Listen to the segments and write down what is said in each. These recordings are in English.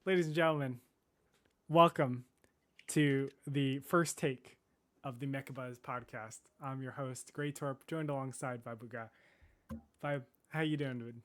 Ladies and gentlemen, welcome to the first take of the Mechabuzz podcast. I'm your host, Gray Torp, joined alongside Vibuga. Vib, how you doing, dude?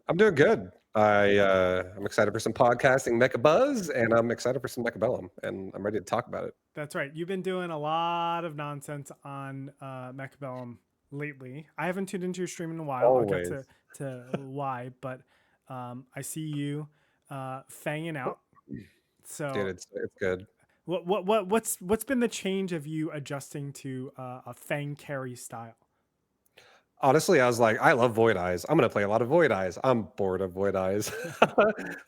I'm doing good. I'm excited for some podcasting Mechabuzz, and I'm excited for some Mechabellum, and I'm ready to talk about it. That's right. You've been doing a lot of nonsense on Mechabellum lately. I haven't tuned into your stream in a while. I'll get Always, to why, but I see you fanging out. dude. So It's good. what's been the change of you adjusting to a fang carry style? Honestly, I was like, I love Void Eyes. I'm gonna play a lot of Void Eyes. I'm bored of Void Eyes.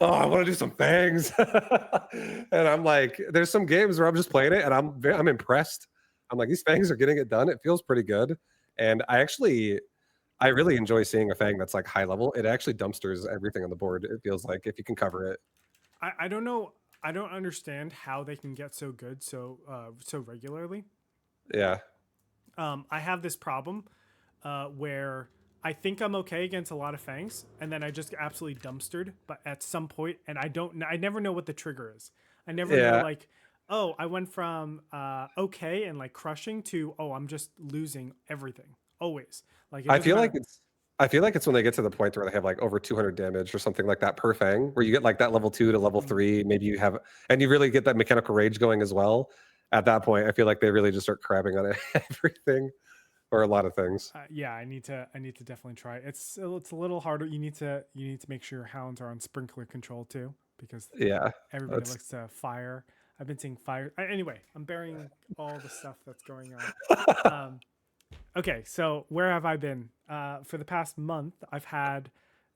Oh, I want to do some fangs. And I'm like, there's some games where I'm just playing it, and I'm impressed. I'm like, these fangs are getting it done. It feels pretty good, and I really enjoy seeing a fang that's like high level. It actually dumpsters everything on the board. It feels like if you can cover it. I don't know. I don't understand how they can get so good so regularly. Yeah. I have this problem where I think I'm okay against a lot of fangs, and then I just get absolutely dumpstered. But at some point, and I never know what the trigger is. I never know Yeah. like, oh, I went from okay and like crushing to oh, I'm just losing everything always. Like it I doesn't feel like matter. it's I feel like it's when they get to the point where they have like over 200 damage or something like that per fang, where you get like that level 2 to level Mm. 3, maybe you have and you really get that mechanical rage going as well. At that point, I feel like they really just start crabbing on everything or a lot of things. Yeah, I need to definitely try it. It's a little harder. You need to make sure your hounds are on sprinkler control too, because Yeah. everybody That's likes to fire. I've been seeing fire. Anyway, I'm burying all the stuff that's going on. Um, okay, so where have I been? For the past month, I've had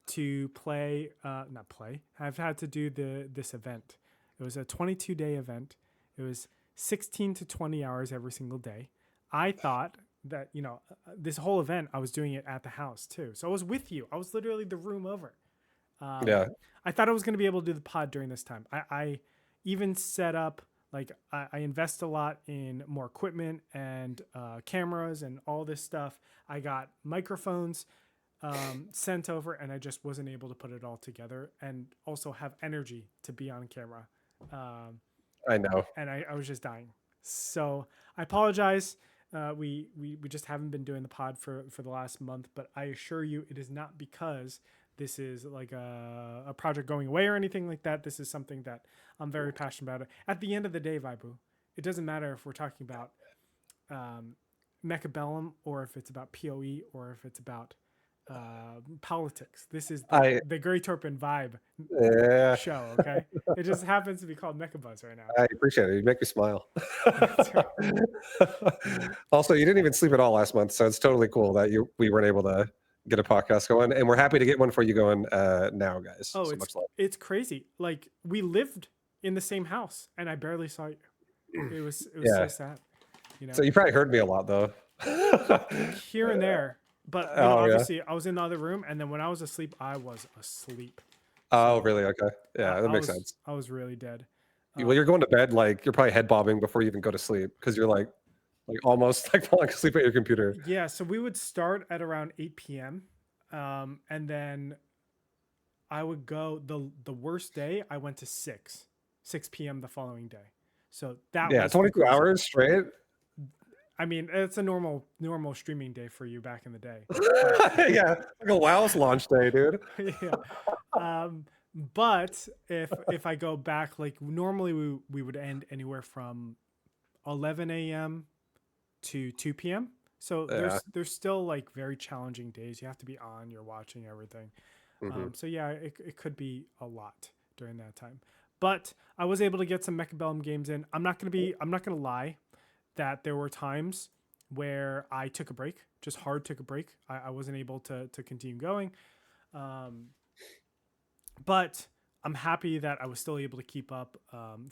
to play, not play. I've had to do this event. It was a 22-day event. It was 16 to 20 hours every single day. I thought that this whole event I was doing it at the house too. So I was with you. I was literally the room over. Um, yeah. I thought I was going to be able to do the pod during this time. I even set up like I invest a lot in more equipment and cameras and all this stuff. I got microphones sent over, and I just wasn't able to put it all together and also have energy to be on camera. Um, I know. and I was just dying. So I apologize. We just haven't been doing the pod for the last month, but I assure you, it is not because this is like a project going away or anything like that. This is something that I'm very passionate about. At the end of the day, Vibu, it doesn't matter if we're talking about um, Mechabellum or if it's about PoE or if it's about politics. This is I the Great Turpin Vibe yeah, show. Okay, it just happens to be called Mechabuzz right now. I appreciate it. You make me smile. That's right. Also, you didn't even sleep at all last month, so it's totally cool that we weren't able to get a podcast going, and we're happy to get one for you going now, guys. Oh, So much love. it's crazy. Like we lived in the same house, and I barely saw you. It was so Yeah. sad, you So know, you probably heard me a lot though. here and there. But Oh yeah. obviously, I was in the other room, and then when I was asleep, I was asleep. Oh So really? Okay. I, Yeah, that I makes was sense. I was really dead. Well, you're Um, going to bed like you're probably head bobbing before you even go to sleep because you're like almost like falling asleep at your computer. yeah, so we would start at around 8 p.m. And then I would go the worst day. I went to 6 p.m. the following day. So that Yeah, was the 22 crazy. hours straight. I mean, it's a normal streaming day for you back in the day, but Yeah, like a WoW's launch day, dude. yeah. Um, but if I go back, like normally we would end anywhere from 11 a.m. to 2 p.m. So Yeah. there's still like very challenging days. You have to be on. You're watching everything. Hmm. So yeah, it could be a lot during that time. But I was able to get some Mechabellum games in. I'm not gonna lie that there were times where I took a break, just hard took a break. I wasn't able to continue going. Um, but I'm happy that I was still able to keep up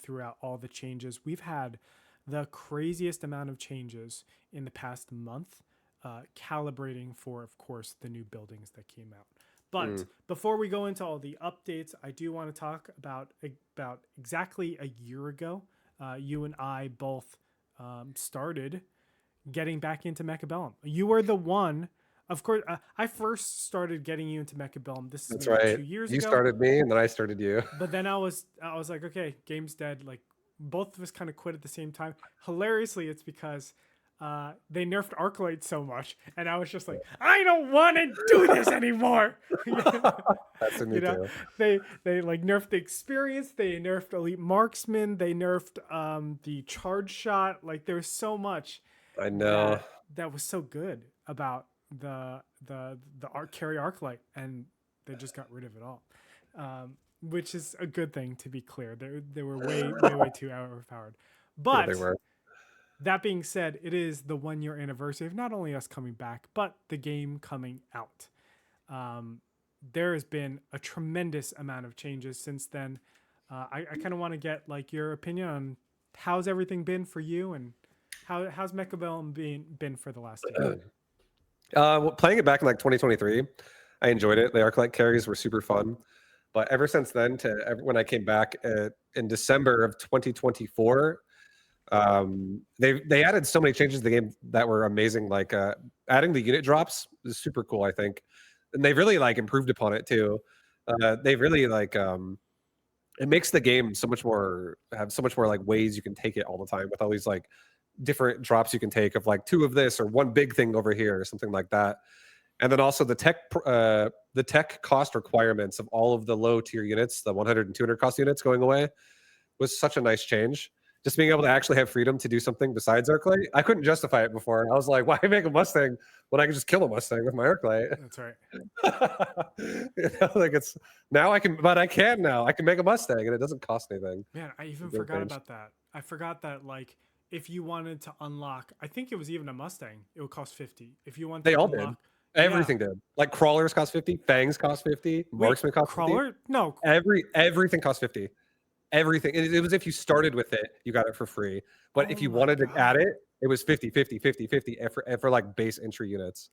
throughout all the changes. We've had the craziest amount of changes in the past month, calibrating for, of course, the new buildings that came out. But Mm. before we go into all the updates, I do want to talk about exactly a year ago. You and I both started getting back into Mechabellum. You were the one. of course, I first started getting you into Mechabellum. This is That's maybe right. 2 years You ago. started me, and then I started you. But then I was like, okay, game's dead. Like both of us kind of quit at the same time. Hilariously, it's because they nerfed Arclight so much, and I was just like, I don't want to do this anymore. That's in you me know, too. they like nerfed the experience, they nerfed elite marksman, they nerfed the charge shot. Like there's so much I know. that was so good about the carry Arclight, and they just got rid of it all. Which is a good thing, to be clear. They were way too overpowered. Yeah, they But were. that being said, it is the 1 year anniversary of not only us coming back, but the game coming out. Um, there has been a tremendous amount of changes since then. I kind of want to get like your opinion on how's everything been for you, and how's Mechabellum been for the last year. Well, playing it back in like 2023, I enjoyed it. The Arclight carries were super fun. But ever since then, when I came back in December of 2024, they added so many changes to the game that were amazing. Like adding the unit drops is super cool, I think, and they've really like improved upon it too. They've really like it makes the game have so much more like ways you can take it all the time with all these like different drops you can take of like two of this or one big thing over here or something like that. And then also the tech cost requirements of all of the low tier units, the 100 and 200 cost units going away was such a nice change. Just being able to actually have freedom to do something besides Arclight. I couldn't justify it before. I was like, why make a Mustang when I can just kill a Mustang with my Arclight? That's right. Like it's now I can, but I can now. I can make a Mustang and it doesn't cost anything. Man, I even Big forgot change. about that. I forgot that like if you wanted to unlock, I think it was even a Mustang, it would cost 50. If you want They to all did. unlock, yeah. Everything did. Like crawlers cost 50, fangs cost 50, Wait, marksman cost 50. crawler? No. Everything cost 50. Everything. It was if you started with it, you got it for free. But Oh if you my wanted to add god. it was 50, 50, 50, 50 for like base entry units.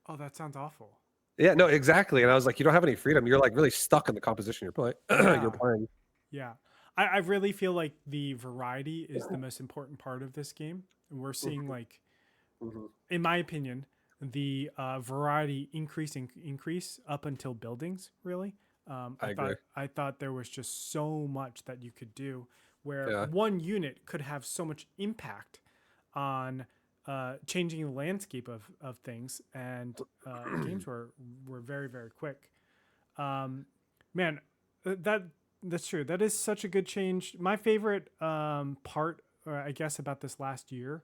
Oh, that sounds awful. Yeah, no, exactly. And I was like, you don't have any freedom. You're like really stuck in the composition you're playing. You're Yeah. playing. Yeah. I really feel like the variety is the most important part of this game. We're seeing like, Mhm. in my opinion, the variety increase up until buildings. Really, I agree. I thought there was just so much that you could do, where Yeah. one unit could have so much impact on changing the landscape of things, and games were very quick. Man, that that's true. That is such a good change. My favorite part, or I guess, about this last year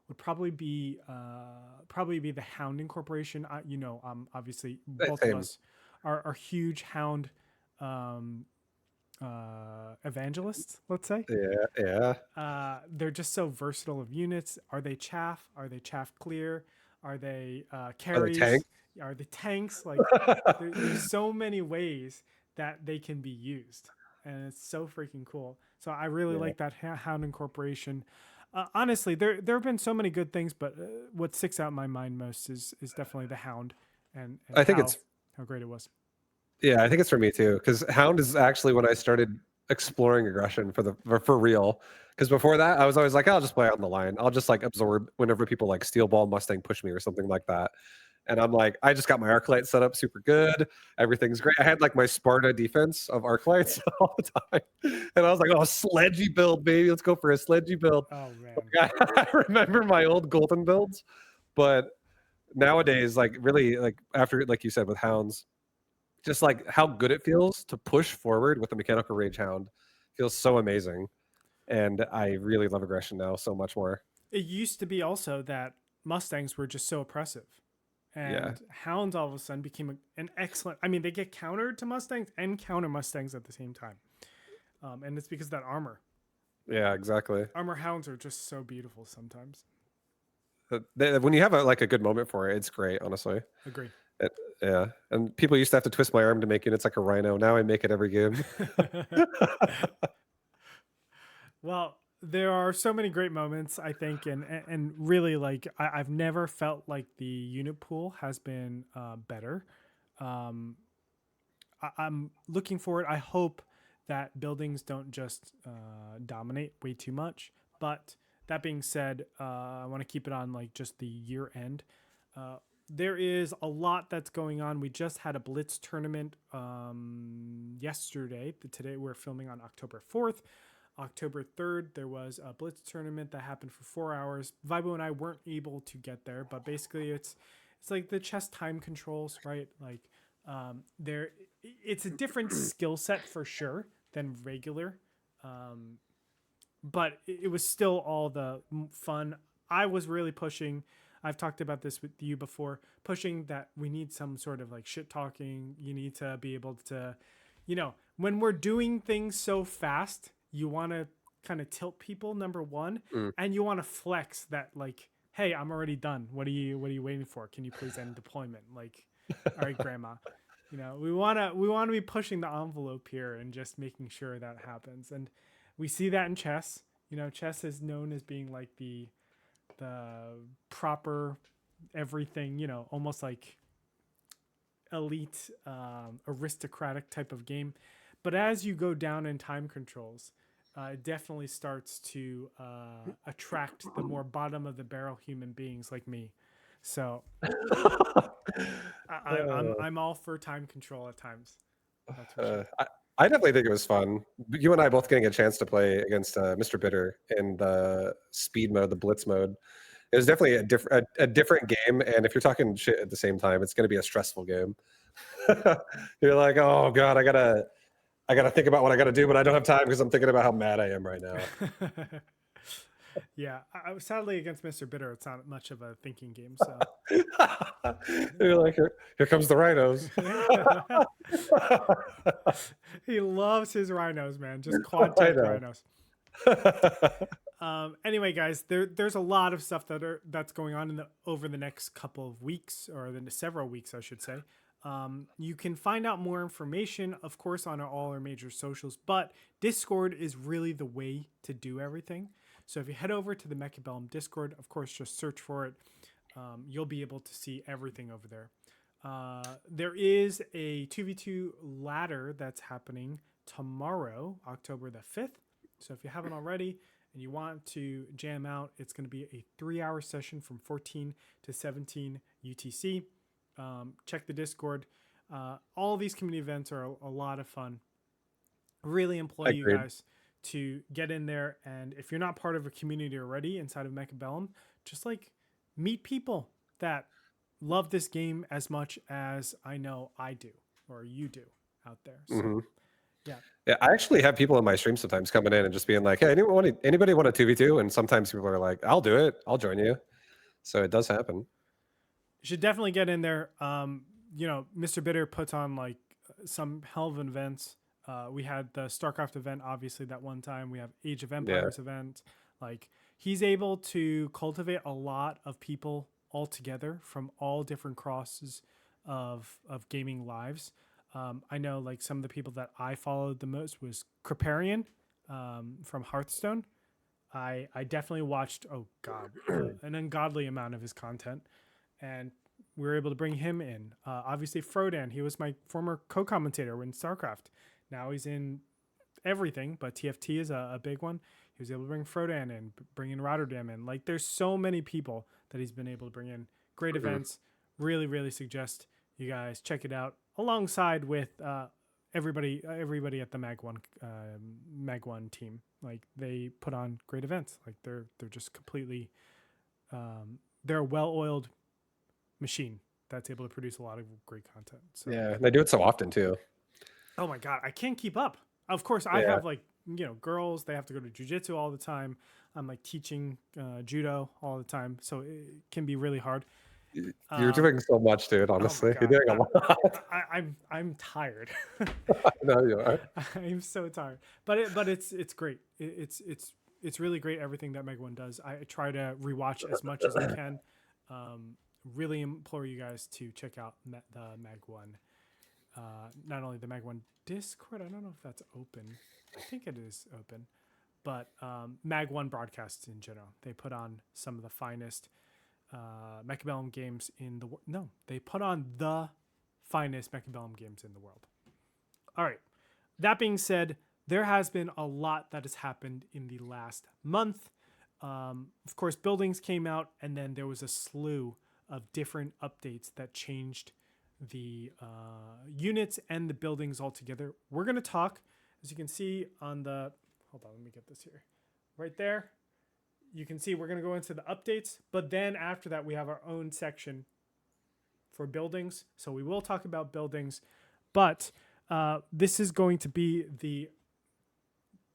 would probably be the Hound Incorporation. Obviously both of Same. us are huge Hound um, evangelists. Let's say Yeah, yeah. they're just so versatile of units. Are they chaff? Are they chaff clear? Are they Are they carries? tanks? Are they tanks? Like there's so many ways that they can be used, and it's so freaking cool. So I really Yeah. like that Hound Incorporation. Honestly, there have been so many good things, but what sticks out in my mind most is definitely the Hound, and I think it's how great it was. Yeah, I think it's for me too. Because Hound is actually when I started exploring aggression for real. Because before that, I was always like, I'll just play on the line. I'll just like absorb whenever people like steel ball Mustang push me or something like that. And I'm like, I just got my arc light set up super good. Everything's great. I had like my Sparta defense of arc lights all the time. And I was like, oh, sledgy build, baby. Let's go for a sledgy build. Oh man, I remember my old golden builds. But nowadays, like really like after like you said with hounds, just like how good it feels to push forward with the mechanical rage hound feels so amazing. And I really love aggression now so much more. it used to be also that Mustangs were just so oppressive, Yeah. and Hounds all of a sudden became an excellent. I mean, they get countered to Mustangs and counter Mustangs at the same time, and it's because of that armor. Yeah, exactly. Armor Hounds are just so beautiful sometimes. When you have like a good moment for it, it's great, honestly. Agree. It, yeah. And people used to have to twist my arm to make units like a rhino. Now I make it every game. Well, there are so many great moments, I think, and really like I've never felt like the unit pool has been better. Um, I'm looking forward. I hope that buildings don't just dominate way too much. But that being said, I want to keep it on like just the year end. Uh, there is a lot that's going on. We just had a Blitz tournament yesterday. Today we're filming on October 4th. October 3rd, there was a Blitz tournament that happened for 4 hours. Vibo and I weren't able to get there, but basically it's like the chess time controls, right? Like there, it's a different skill set for sure than regular, but it was still all the fun. I was really pushing. I've talked about this with you before, pushing that we need some sort of like shit talking. You need to be able to, when we're doing things so fast, you want to kind of tilt people, number one, Mm. and you want to flex that like, hey, I'm already done. What are you waiting for? Can you please end deployment? Like, all right, grandma. We want to be pushing the envelope here and just making sure that happens. And we see that in chess. Chess is known as being like the proper everything, almost like elite aristocratic type of game. But as you go down in time controls, it definitely starts to attract the more bottom of the barrel human beings like me. So I'm all for time control at times. That's for sure. I definitely think it was fun. You and I both getting a chance to play against Mr. Bitter in the speed mode, the blitz mode. It was definitely a different game, and if you're talking shit at the same time, it's going to be a stressful game. You're like, oh god, I gotta think about what I gotta do, but I don't have time because I'm thinking about how mad I am right now. Yeah, sadly against Mr. Bitter, it's not much of a thinking game. So You're like, here comes the rhinos. he loves his rhinos, man. Just quad I tech know. rhinos. Anyway, guys, there's a lot of stuff that's going on over the next couple of weeks, or several weeks, I should say. You can find out more information, of course, on all our major socials, but Discord is really the way to do everything. So if you head over to the Mechabellum Discord, of course, just search for it. You'll be able to see everything over there. There is a 2v2 ladder that's happening tomorrow, October the 5th. So if you haven't already and you want to jam out, it's going to be a 3-hour session from 14 to 17 UTC. Check the Discord. All these community events are a lot of fun. Really implore you Agreed. guys to get in there. And if you're not part of a community already inside of Mechabellum, just like meet people that love this game as much as I know I do or you do out there. So, Mhm. yeah. Yeah, I actually have people in my stream sometimes coming in and just being like, "Hey, anybody want a 2v2?" And sometimes people are like, "I'll do it. I'll join you." So it does happen. You should definitely get in there. Mr. Bitter puts on like some hell of an events. We had the StarCraft event, obviously, that one time. We have Age of Yeah. Empires event. Like, he's able to cultivate a lot of people all together from all different crosses of gaming lives. I know like some of the people that I followed the most was Kriparian from Hearthstone. I definitely watched, oh god, an ungodly amount of his content, and we were able to bring him in. Obviously, Frodan, he was my former co-commentator in StarCraft. Now he's in everything, but TFT is a big one. He was able to bring Frodan in, bring in Rotterdam in. Like, there's so many people that he's been able to bring in. Great events. Really, really suggest you guys check it out alongside with everybody at the Mag One team. Like, they put on great events. Like, they're just completely they're a well-oiled machine that's able to produce a lot of great content. So Yeah, they do it so often too. oh my god, I can't keep up. Of course, I Yeah. have like girls. They have to go to jujitsu all the time. I'm like teaching judo all the time, so it can be really hard. You're doing so much, dude. Honestly, you're God. doing a lot. I'm tired. No, you are. I'm so tired. But it's great. It's really great everything that Meg One does. I try to rewatch as much as I can. Really implore you guys to check out the Mag One. Not only the Mag One Discord. I don't know if that's open. I think it is open. But Mag One broadcasts in general. They put on some of the finest Mechabellum games in the world. No, they put on the finest Mechabellum games in the world. All right. That being said, there has been a lot that has happened in the last month. Of course, Buildings came out, and then there was a slew of different updates that changed the units and the buildings altogether. We're going to talk, as you can see on the, hold on, let me get this here. Right there, you can see we're going to go into the updates, but then after that, we have our own section for buildings. So we will talk about buildings, but this is going to be the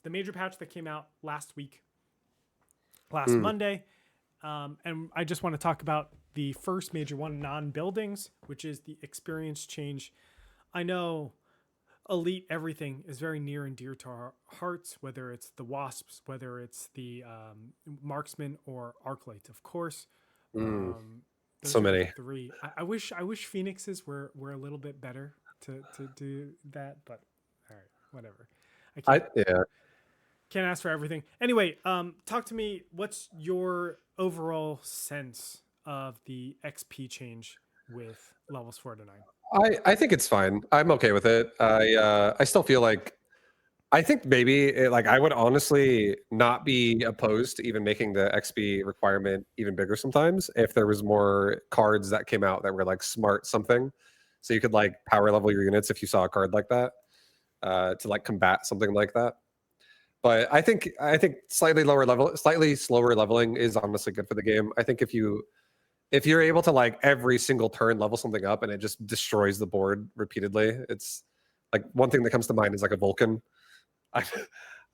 major patch that came out last week, last Monday. And I just want to talk about the first major one, non-buildings, which is the experience change. I know Elite everything is very near and dear to our hearts, whether it's the Wasps, whether it's the Marksman or Arclight, of course. So many. Three. I wish Phoenixes were a little bit better to do that, but all right, whatever. Can't ask for everything. Anyway, talk to me. What's your overall sense of the XP change with levels 4 to 9? I think it's fine. I'm okay with it. I still feel like I think maybe like I would honestly not be opposed to even making the XP requirement even bigger sometimes if there was more cards that came out that were like smart something, so you could like power level your units if you saw a card like that to like combat something like that. But I think slightly slower leveling is honestly good for the game. I think if you're able to like every single turn level something up and it just destroys the board repeatedly, it's like one thing that comes to mind is like a Vulcan.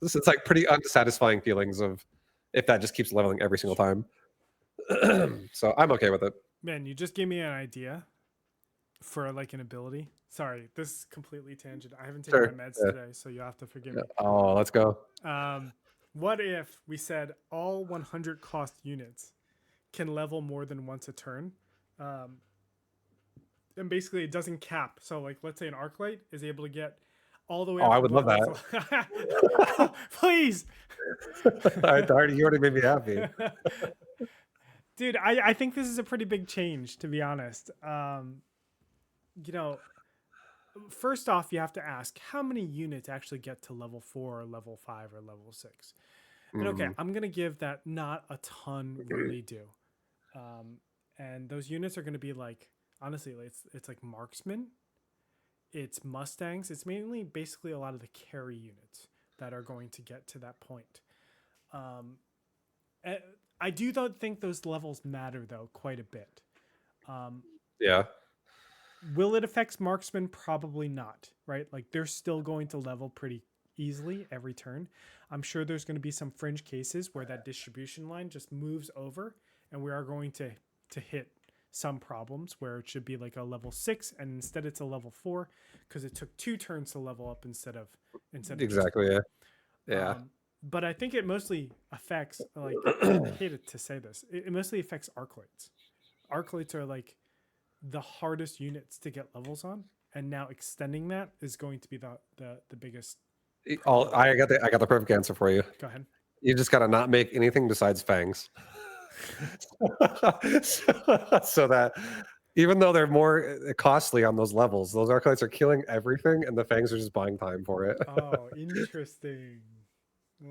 It's like pretty unsatisfying feelings of if that just keeps leveling every single time. So I'm okay with it. Man, you just gave me an idea for like an ability. Sorry, this is completely tangent. I haven't taken my meds today, so you'll have to forgive me. Oh, let's go. What if we said all 100 cost units can level more than once a turn? And basically it doesn't cap. So like let's say an Arclight is able to get all the way up. I would love that. Please. You already made me happy. Dude, I think this is a pretty big change, to be honest. First off, you have to ask how many units actually get to level 4 or level 5 or level 6. And okay, I'm going to give that not a ton really do. And those units are going to be like, honestly, it's like Marksman. It's Mustangs. It's mainly basically a lot of the carry units that are going to get to that point. I do think those levels matter, though, quite a bit. Yeah. Will it affect Marksman? Probably not, right? Like they're still going to level pretty easily every turn. I'm sure there's going to be some fringe cases where that distribution line just moves over and we are going to hit some problems where it should be like a level 6 and instead it's a level 4 because it took 2 turns to level up instead of exactly. Yeah. But I think it mostly affects, like, I hate to say this, it mostly affects Arclights. Arclights are like the hardest units to get levels on, and now extending that is going to be the biggest. I got the perfect answer for you. Go ahead. You just gotta not make anything besides fangs. so that even though they're more costly on those levels, those Arclights are killing everything, and the fangs are just buying time for it. Oh, interesting.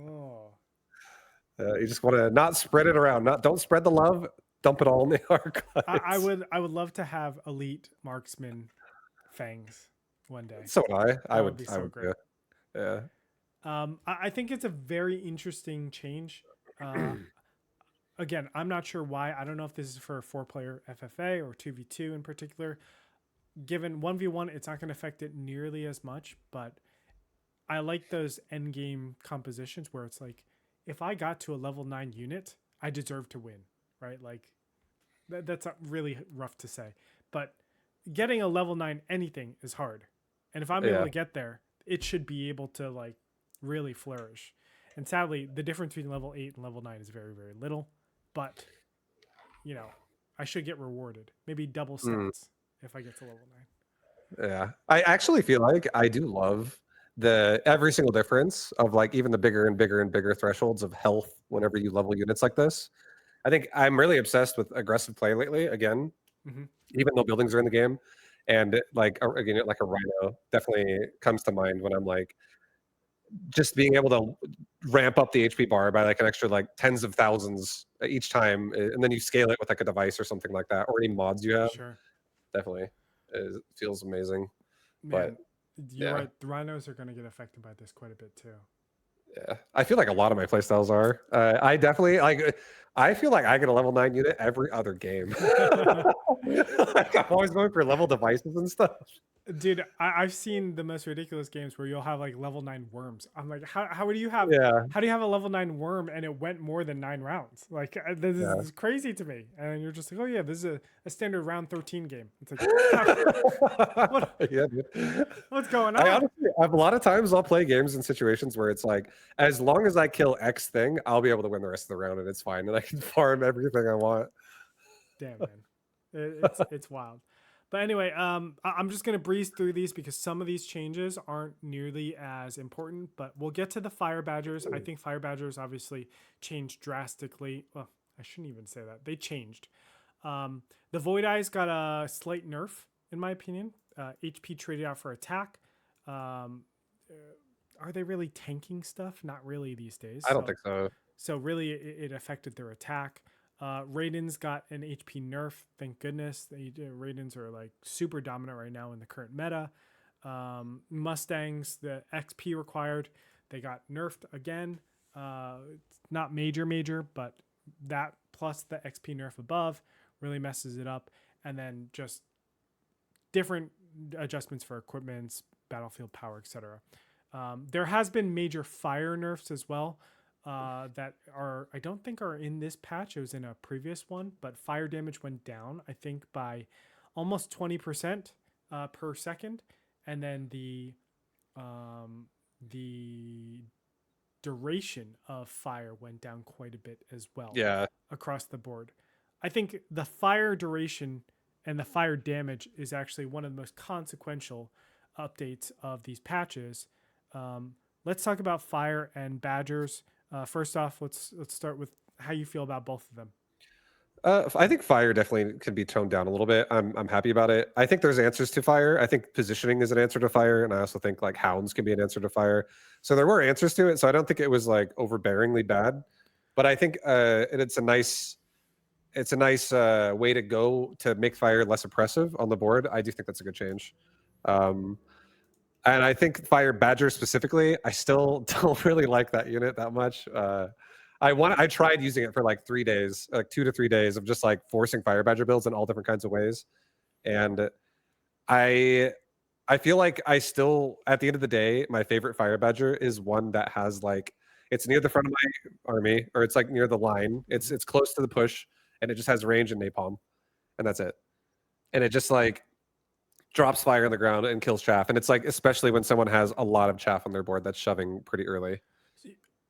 Oh. You just want to not spread it around. Don't spread the love. Dump it all in the Arclights. I would love to have elite marksman fangs one day. So would I. Would be so great. Yeah. I think it's a very interesting change. Again, I'm not sure why. I don't know if this is for a 4-player FFA or 2v2 in particular. Given 1v1, it's not going to affect it nearly as much, but I like those endgame compositions where it's like, if I got to a level 9 unit, I deserve to win, right? Like, that's really rough to say. But getting a level 9 anything is hard. And if I'm able to get there, it should be able to, like, really flourish. And sadly, the difference between level 8 and level 9 is very, very little. But, I should get rewarded. Maybe double stats if I get to level 9. Yeah. I actually feel like I do love every single difference of like even the bigger and bigger and bigger thresholds of health whenever you level units like this. I think I'm really obsessed with aggressive play lately, again, even though buildings are in the game. And like, again, like a Rhino definitely comes to mind when I'm like, just being able to ramp up the HP bar by like an extra like tens of thousands each time, and then you scale it with like a device or something like that, or any mods you have. Sure. Definitely, it feels amazing. But Man, you're yeah, right. The rhinos are going to get affected by this quite a bit too. yeah, I feel like a lot of my playstyles are. I definitely like. I feel like I get a level 9 unit every other game. Like, I'm always going for level devices and stuff. Dude, I've seen the most ridiculous games where you'll have like level 9 worms. I'm like, how do you have Yeah, how do you have a level 9 worm and it went more than 9 rounds? Like this yeah. is crazy to me. And you're just like, oh yeah, this is a standard round 13 game. It's like, how, what Yeah, dude. what's going I on? honestly, a lot of times I'll play games in situations where it's like, as long as I kill X thing, I'll be able to win the rest of the round, and it's fine, and I can farm everything I want. Damn, man. It's wild. But anyway, I'm just gonna breeze through these because some of these changes aren't nearly as important. But we'll get to the fire badgers. I think fire badgers obviously changed drastically. Well, I shouldn't even say that. They changed. The void eyes got a slight nerf, in my opinion. HP traded out for attack. Um, are they really tanking stuff? Not really these days. I don't think so. So really, it affected their attack. Raiden's got an HP nerf. Thank goodness. Raidens are like super dominant right now in the current meta. Mustangs, the XP required, they got nerfed again. It's not major, but that plus the XP nerf above really messes it up. And then just different adjustments for equipments, battlefield power, etc. There has been major fire nerfs as well that are I don't think are in this patch. It was in a previous one, but fire damage went down I think by almost 20% per second, and then the duration of fire went down quite a bit as well Yeah, across the board. I think the fire duration and the fire damage is actually one of the most consequential updates of these patches. Let's talk about fire and badgers. First off, let's start with how you feel about both of them. I think fire definitely can be toned down a little bit. I'm happy about it. I think there's answers to fire. I think positioning is an answer to fire, and I also think like hounds can be an answer to fire. So there were answers to it. So I don't think it was like overbearingly bad, but I think it's a nice way to go to make fire less oppressive on the board. I do think that's a good change. Um, and I think fire badger specifically, I still don't really like that unit that much. I tried using it for like 3 days, like 2 to 3 days of just like forcing fire badger builds in all different kinds of ways, and I I feel like I still, at the end of the day, my favorite fire badger is one that has like it's near the front of my army, or it's like near the line. It's close to the push, and it just has range and napalm, and that's it. And it just like drops fire on the ground and kills chaff. And it's like especially when someone has a lot of chaff on their board that's shoving pretty early.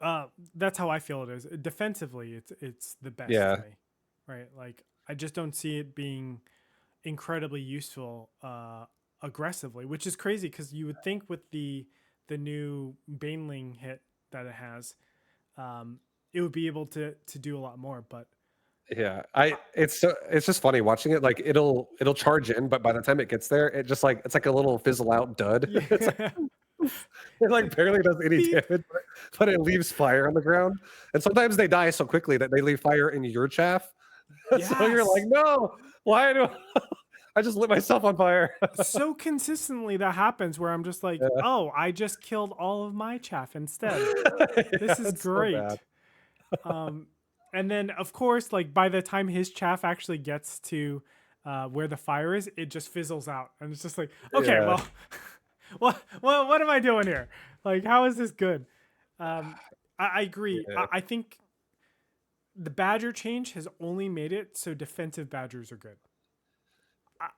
Uh, that's how I feel it is. Defensively, it's the best to Yeah, me, right? Like I just don't see it being incredibly useful aggressively, which is crazy because you would think with the new Baneling hit that it has, it would be able to do a lot more. But yeah. uh, It's just funny watching it. Like it'll charge in, but by the time it gets there, it just like it's like a little fizzle out dud. It's like, yeah, it like barely does any beep. damage, but it leaves fire on the ground. And sometimes they die so quickly that they leave fire in your chaff. So you're like, Yes, no, why do I just lit myself on fire? so consistently that happens where I'm just like, Yeah. oh, I just killed all of my chaff instead. Yeah, This is it's so bad. great. Um, and then of course, like by the time his chaff actually gets to where the fire is, it just fizzles out, and it's just like, okay, Yeah, well, what am I doing here? Like, how is this good? I agree. yeah, I think the badger change has only made it so defensive badgers are good.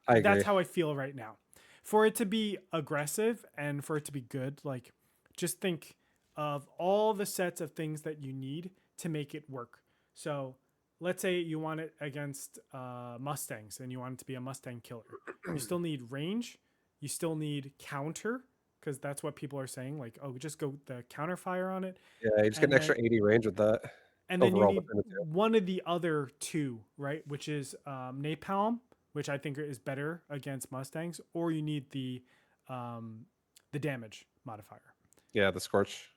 I That's agree. how I feel right now. For it to be aggressive and for it to be good, like just think of all the sets of things that you need to make it work. So let's say you want it against Mustangs and you want it to be a Mustang killer. You still need range. You still need counter because that's what people are saying. Like, oh, just go the counter fire on it, Yeah, you just get and an extra 80 range with that then you overall need between the two. one of the other two, right? Which is napalm, which I think is better against Mustangs, or you need the damage modifier. Yeah, the scorch.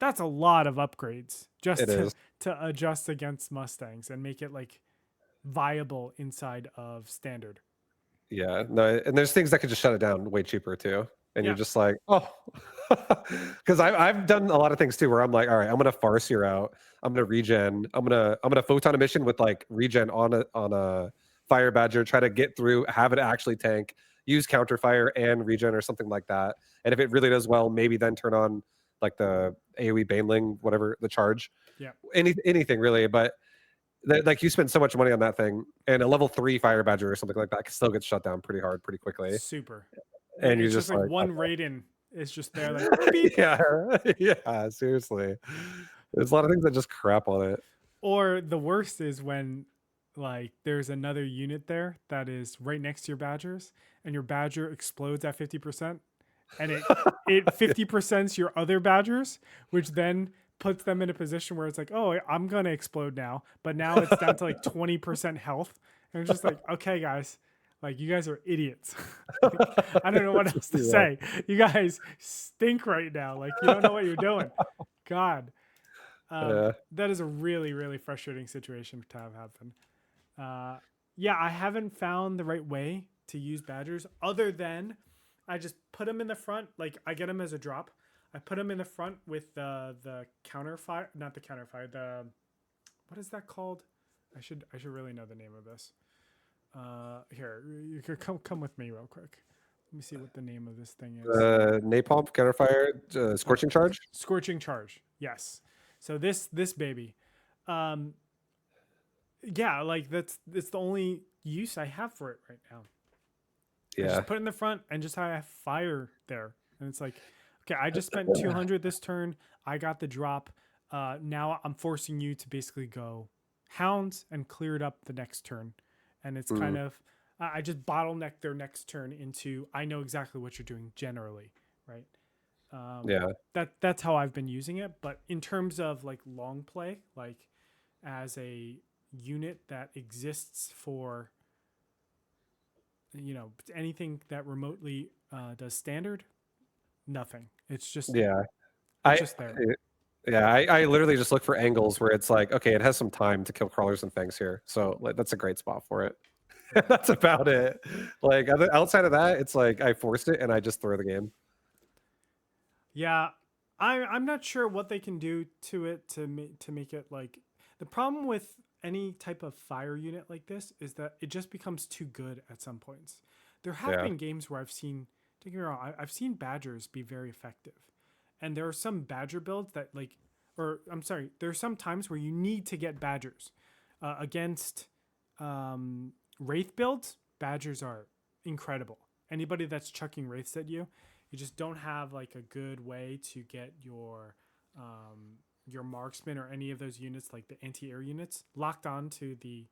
that's a lot of upgrades just It is. to adjust against Mustangs and make it like viable inside of standard. Yeah, no, and there's things that could just shut it down way cheaper too, and you're Yeah, just like, "Oh," because I've done a lot of things too where I'm like, "All right, I'm gonna Farseer out, I'm gonna regen, I'm gonna photon emission with like regen on a fire badger, try to get through, have it actually tank, use counter fire and regen or something like that, and if it really does well, maybe then turn on like the AoE baneling, whatever the charge, yeah, anything really, but like you spend so much money on that thing, and a level 3 fire badger or something like that can still get shut down pretty hard, pretty quickly. super. And you're It's just just like like, one Raiden is just there, like beep. yeah, yeah, seriously. There's a lot of things that just crap on it. Or the worst is when like there's another unit there that is right next to your badgers, and your badger explodes at 50%, and it 50%'s your other badgers, which then puts them in a position where it's like, oh, I'm gonna explode now, but now it's down to like 20% health, and it's just like, okay, guys, like you guys are idiots. Like, I don't know what else to Yeah, say. You guys stink right now. Like you don't know what you're doing. God, yeah. that is a really really frustrating situation to have happen. Uh, yeah, I haven't found the right way to use badgers other than I just put them in the front. Like I get them as a drop. I put them in the front with the counter fire, not the counter fire. The what is that called? I should really know the name of this. Here, you could come with me real quick. Let me see what the name of this thing is. Napalm, counterfire, Oh, scorching charge. scorching charge. Yes. So this baby, um, yeah, like that's the only use I have for it right now. I Yeah. just put it in the front and just have fire there. And it's like, okay, I just spent 200 this turn. I got the drop. Now I'm forcing you to basically go hounds and clear it up the next turn. And it's Mm, kind of, I just bottleneck their next turn into, I know exactly what you're doing generally, right? yeah. That's how I've been using it. But in terms of like long play, like as a unit that exists for anything that remotely does standard, nothing. Yeah. It's I just there. yeah, I literally just look for angles where it's like, okay, it has some time to kill crawlers and things here. So like, that's a great spot for it. Yeah, That's about it. Like outside of that, it's like I forced it and I just throw the game. yeah. I'm not sure what they can do to it to make it like the problem with any type of fire unit like this is that it just becomes too good at some points. There have Yeah. been games where I've seen, don't get me wrong, I've seen badgers be very effective, and there are some badger builds that like, or I'm sorry, there are some times where you need to get badgers against wraith builds. Badgers are incredible. Anybody that's chucking wraiths at you, you just don't have like a good way to get your marksman or any of those units like the anti-air units locked onto the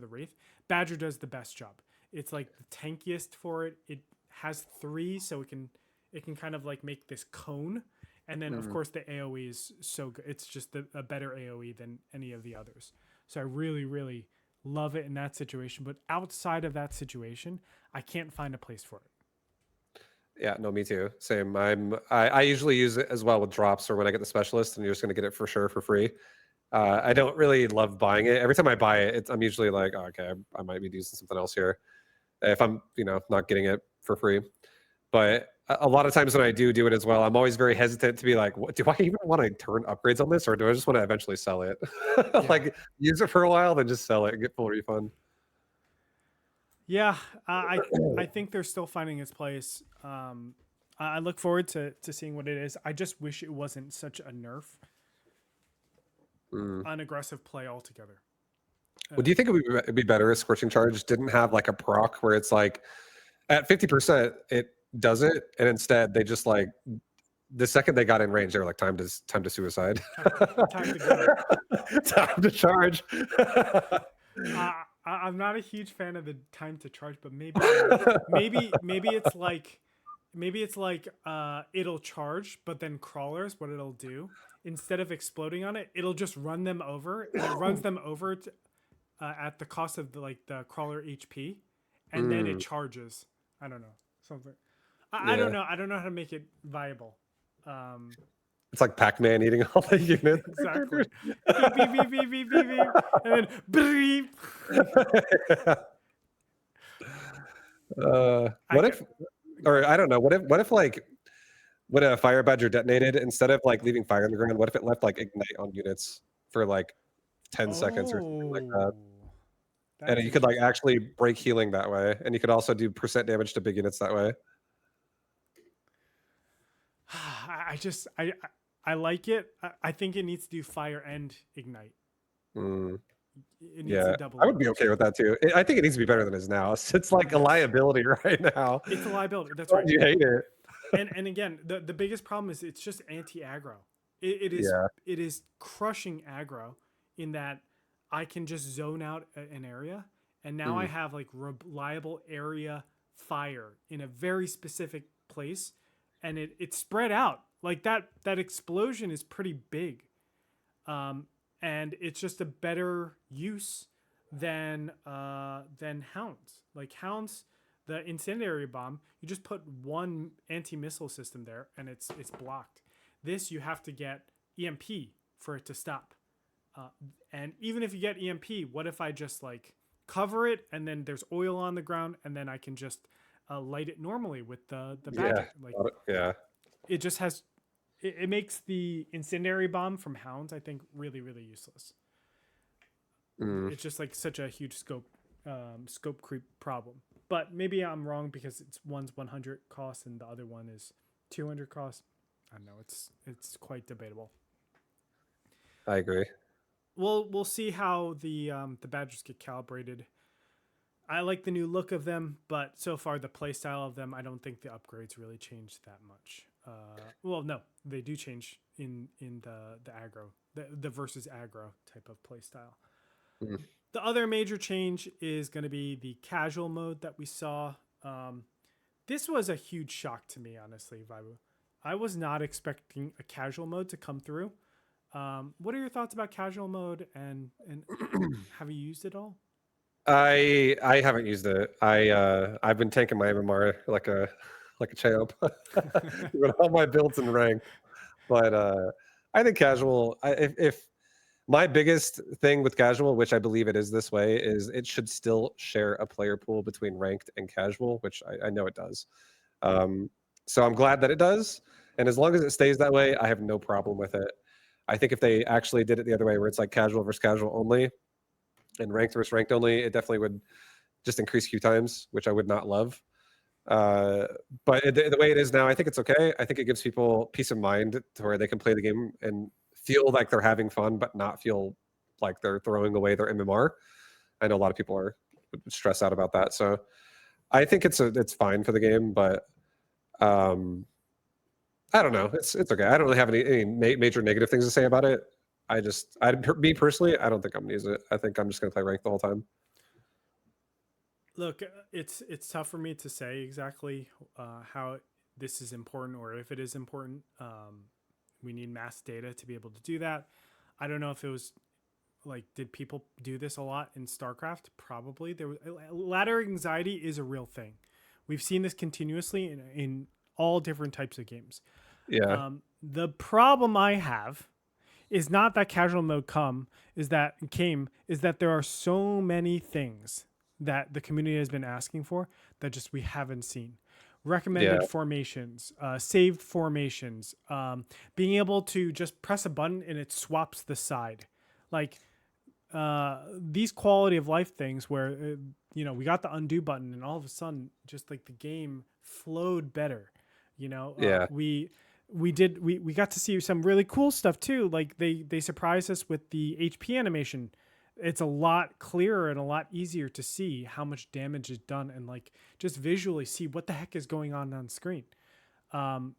wraith. Badger does the best job. It's like the tankiest for it. It has three, so it can kind of like make this cone, and then of Mm. course the AOE is so good. It's just a better AOE than any of the others. So I really really love it in that situation. But outside of that situation, I can't find a place for it. Yeah, no, me too. Same. I usually use it as well with drops or when I get the specialist and you're just gonna get it for sure for free. I don't really love buying it. Every time I buy it, I'm usually like, oh, okay, I might be using something else here if I'm, not getting it for free. But a lot of times when I do it as well, I'm always very hesitant to be like, what, do I even want to turn upgrades on this, or do I just want to eventually sell it? Yeah. Like use it for a while, then just sell it and get full refund. Yeah, I think they're still finding its place. I look forward to seeing what it is. I just wish it wasn't such a nerf Mm. on aggressive play altogether. Well, do you think it'd be better if Scorching Charge didn't have like a proc where it's like at 50% it does it, and instead they just like the second they got in range, they were like, time to suicide. Time to go. Time to charge. I'm not a huge fan of the time to charge, but maybe it's like it'll charge, but then crawlers, what it'll do instead of exploding on it, it'll just run them over, and it runs them over at the cost of the crawler HP, and then it Mm, charges. I don't know something. I don't yeah. know. I don't know how to make it viable. Um, It's like Pac-Man eating all the units. exactly. Beep beep beep beep beep beep beep, and then beep. I What got if, go or ahead. I don't know, what if like when a fire badger detonated, instead of like leaving fire on the ground, what if it left like ignite on units for like 10 seconds or something like that? Oh, And that's you could like interesting. actually break healing that way, and you could also do percent damage to big units that way. I just I like it. I think it needs to do fire and ignite. Mm, It needs to yeah, double I would be damage. okay with that too. I think it needs to be better than it is now. It's like a Yes, liability right now. it's a liability. That's Why right. do you hate it? And again, the biggest problem is it's just anti aggro. It is Yeah. it is crushing aggro in that I can just zone out an area, and now I Mm, have like reliable area fire in a very specific place, and it's spread out like that. That explosion is pretty big, and it's just a better use than hounds. Like hounds, the incendiary bomb, you just put one anti-missile system there and it's blocked. This you have to get EMP for it to stop. Uh, and even if you get EMP, what if I just like cover it and then there's oil on the ground and then I can just light it normally with the yeah. badger? Like Yeah. it just has it makes the incendiary bomb from hounds I think really useless. Mm, It's just like such a huge scope creep problem. But maybe I'm wrong because it's one's 100 cost and the other one is 200 cost. I don't know. It's quite debatable. I agree. We'll see how the badgers get calibrated. I like the new look of them, but so far the playstyle of them, I don't think the upgrades really changed that much. Well, no, they do change in the aggro, the versus aggro type of playstyle. Mm. The other major change is going to be the casual mode that we saw. Um, this was a huge shock to me, honestly, Vibu. I was not expecting a casual mode to come through. What are your thoughts about casual mode, and have you used it all? I haven't used it. I've been tanking my MMR like a champ. Doing all my builds and ranked. But I think casual. If my biggest thing with casual, which I believe it is this way, is it should still share a player pool between ranked and casual, which I know it does. Um, so I'm glad that it does, and as long as it stays that way, I have no problem with it. I think if they actually did it the other way, where it's like casual versus casual only, and ranked versus ranked only, it definitely would just increase queue times, which I would not love. Uh, but the way it is now, I think it's okay. I think it gives people peace of mind to where they can play the game and feel like they're having fun, but not feel like they're throwing away their MMR. I know a lot of people are stressed out about that, so I think it's fine for the game. But um, I don't know. It's okay. I don't really have any major negative things to say about it. Me personally, I don't think I'm gonna use it. I think I'm just gonna play ranked the whole time. Look, it's tough for me to say exactly how this is important or if it is important. We need mass data to be able to do that. I don't know if it was like did people do this a lot in StarCraft? Probably. There was ladder anxiety is a real thing. We've seen this continuously in all different types of games. Yeah, The problem I have is not that casual mode is that there are so many things that the community has been asking for that just we haven't seen. yeah, Recommended formations, saved formations, being able to just press a button and it swaps the side, like these quality of life things where we got the undo button and all of a sudden just like the game flowed better. yeah, We got to see some really cool stuff too. Like they surprised us with the HP animation. It's a lot clearer and a lot easier to see how much damage is done and like just visually see what the heck is going on screen. Um,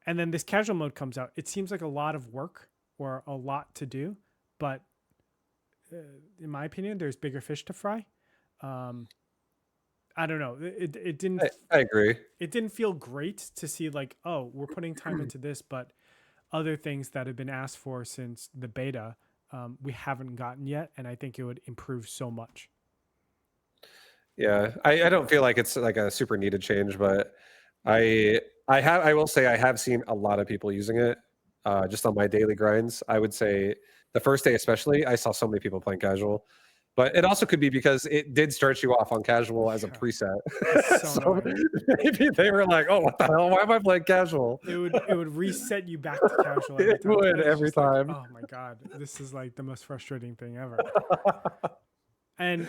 and then this casual mode comes out. It seems like a lot of work or a lot to do, but uh, in my opinion, there's bigger fish to fry. Um, I don't know. I agree. It didn't feel great to see like, oh, we're putting time into this, but other things that have been asked for since the beta, we haven't gotten yet, and I think it would improve so much. Yeah, I don't feel like it's like a super needed change, but I will say I have seen a lot of people using it just on my daily grinds. I would say the first day especially, I saw so many people playing casual. But it also could be because it did start you off on casual as a Yeah, preset. it's so So annoying. maybe they were like, "Oh, what the hell? Why am I playing casual?" It would reset you back to casual every It time. would And it's every just like, time. oh my god, this is like the most frustrating thing ever. And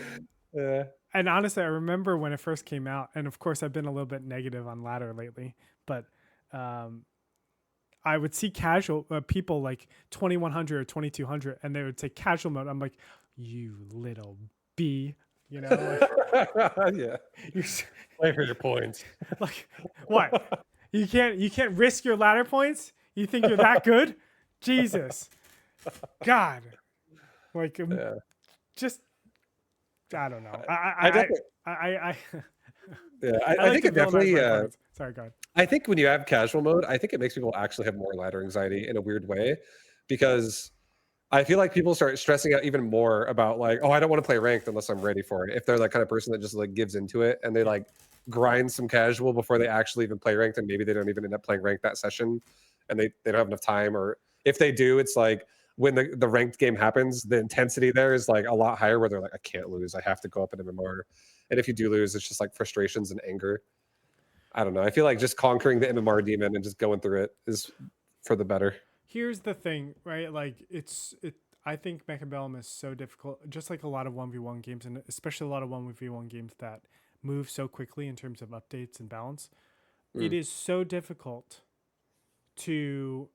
Yeah. and honestly, I remember when it first came out, and of course I've been a little bit negative on ladder lately, but um I would see casual people like 2100 or 2200, and they would say casual mode. I'm like, you little b, like Yeah. you're Play for your points. like, what? You can't risk your ladder points? You think you're that good? Jesus, God, like Yeah. just I don't know. I definitely I yeah, I I like think to it villainize definitely my opponents. Sorry, God. I think when you have casual mode, I think it makes people actually have more ladder anxiety in a weird way because I feel like people start stressing out even more about like, oh, I don't want to play ranked unless I'm ready for it. If they're that kind of person that just like gives into it and they Yeah, like grind some casual before they actually even play ranked, and maybe they don't even end up playing ranked that session and they don't have enough time, or if they do, it's like when the ranked game happens, the intensity there is like a lot higher where they're like, I can't lose. I have to go up in MMR. And if you do lose, it's just like frustrations and anger. I don't know. I feel like just conquering the MMR demon and just going through it is for the better. here's the thing, right? Like it. I think Mechabellum is so difficult, just like a lot of 1v1 games, and especially a lot of 1v1 games that move so quickly in terms of updates and balance. It Mm. is so difficult to,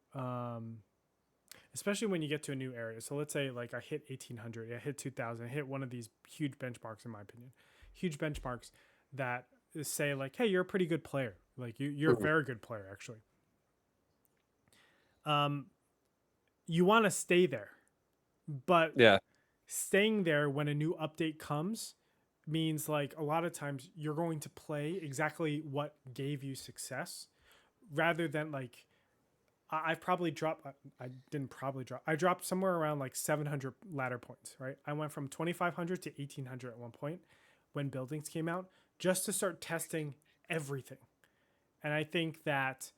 especially when you get to a new area. So let's say like I hit 1800, I hit 2000, I hit one of these huge benchmarks, in my opinion, huge benchmarks that say like, hey, you're a pretty good player. Like you're a Mhm. very good player, actually. Um, you want to stay there, but Yeah. staying there when a new update comes means like a lot of times you're going to play exactly what gave you success rather than like I've probably dropped. I didn't probably drop. I dropped somewhere around like 700 ladder points. Right, I went from 2500 to 1800 at one point when buildings came out, just to start testing everything. And I think that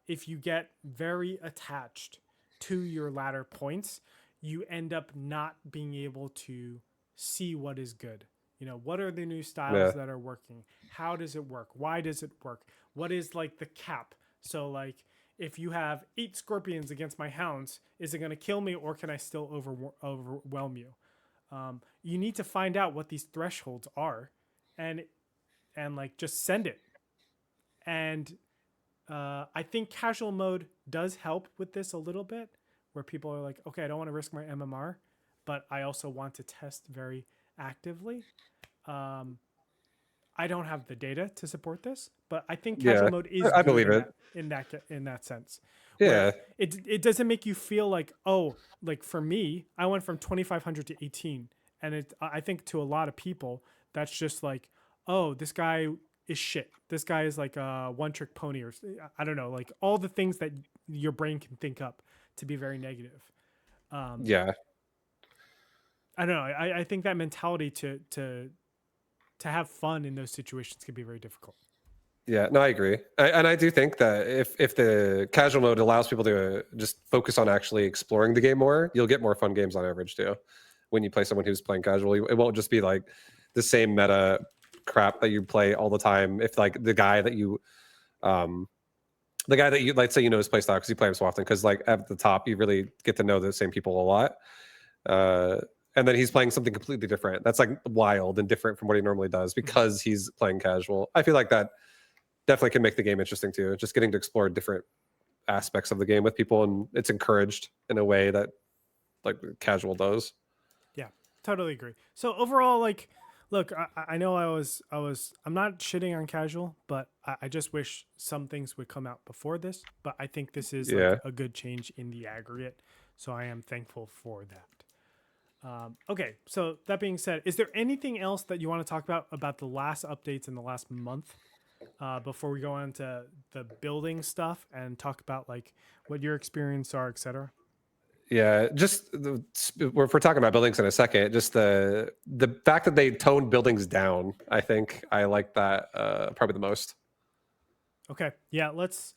if you get very attached to your ladder points, you end up not being able to see what is good. What are the new styles Yeah. that are working? How does it work? Why does it work? What is like the cap? So, like, if you have 8 scorpions against my hounds, is it going to kill me or can I still overwhelm you? You need to find out what these thresholds are, and like just send it. And I think casual mode does help with this a little bit, where people are like, okay, I don't want to risk my MMR, but I also want to test very actively. Um, I don't have the data to support this, but I think casual Yeah. mode is I good believe in it. that sense, where Yeah. it doesn't make you feel like, oh, like for me, I went from 2500 to 18, and I think to a lot of people that's just like, oh, this guy is shit. This guy is like a one trick pony, or I don't know, like all the things that your brain can think up to be very negative. Um, Yeah. I don't know. I think that mentality to have fun in those situations can be very difficult. Yeah, no, I agree, and I do think that if the casual mode allows people to just focus on actually exploring the game more, you'll get more fun games on average too. When you play someone who's playing casually, it won't just be like the same meta crap that you play all the time. If like um, the guy that you like say his play style because you play him so often, because like at the top you really get to know the same people a lot, uh, and then he's playing something completely different. That's like wild and different from what he normally does Mhm. because he's playing casual. I feel like that definitely can make the game interesting too. Just getting to explore different aspects of the game with people, and it's encouraged in a way that like casual does. Yeah, totally agree. So overall, like, look, I know I'm not shitting on casual, but I just wish some things would come out before this. But I think this is like Yeah. a good change in the aggregate, so I am thankful for that. Okay, so that being said, is there anything else that you want to talk about the last updates in the last month before we go on to the building stuff and talk about like what your experience are, etc.? Yeah, just if we're talking about buildings in a second, just the fact that they toned buildings down, I think I like that probably the most. Okay. Yeah, let's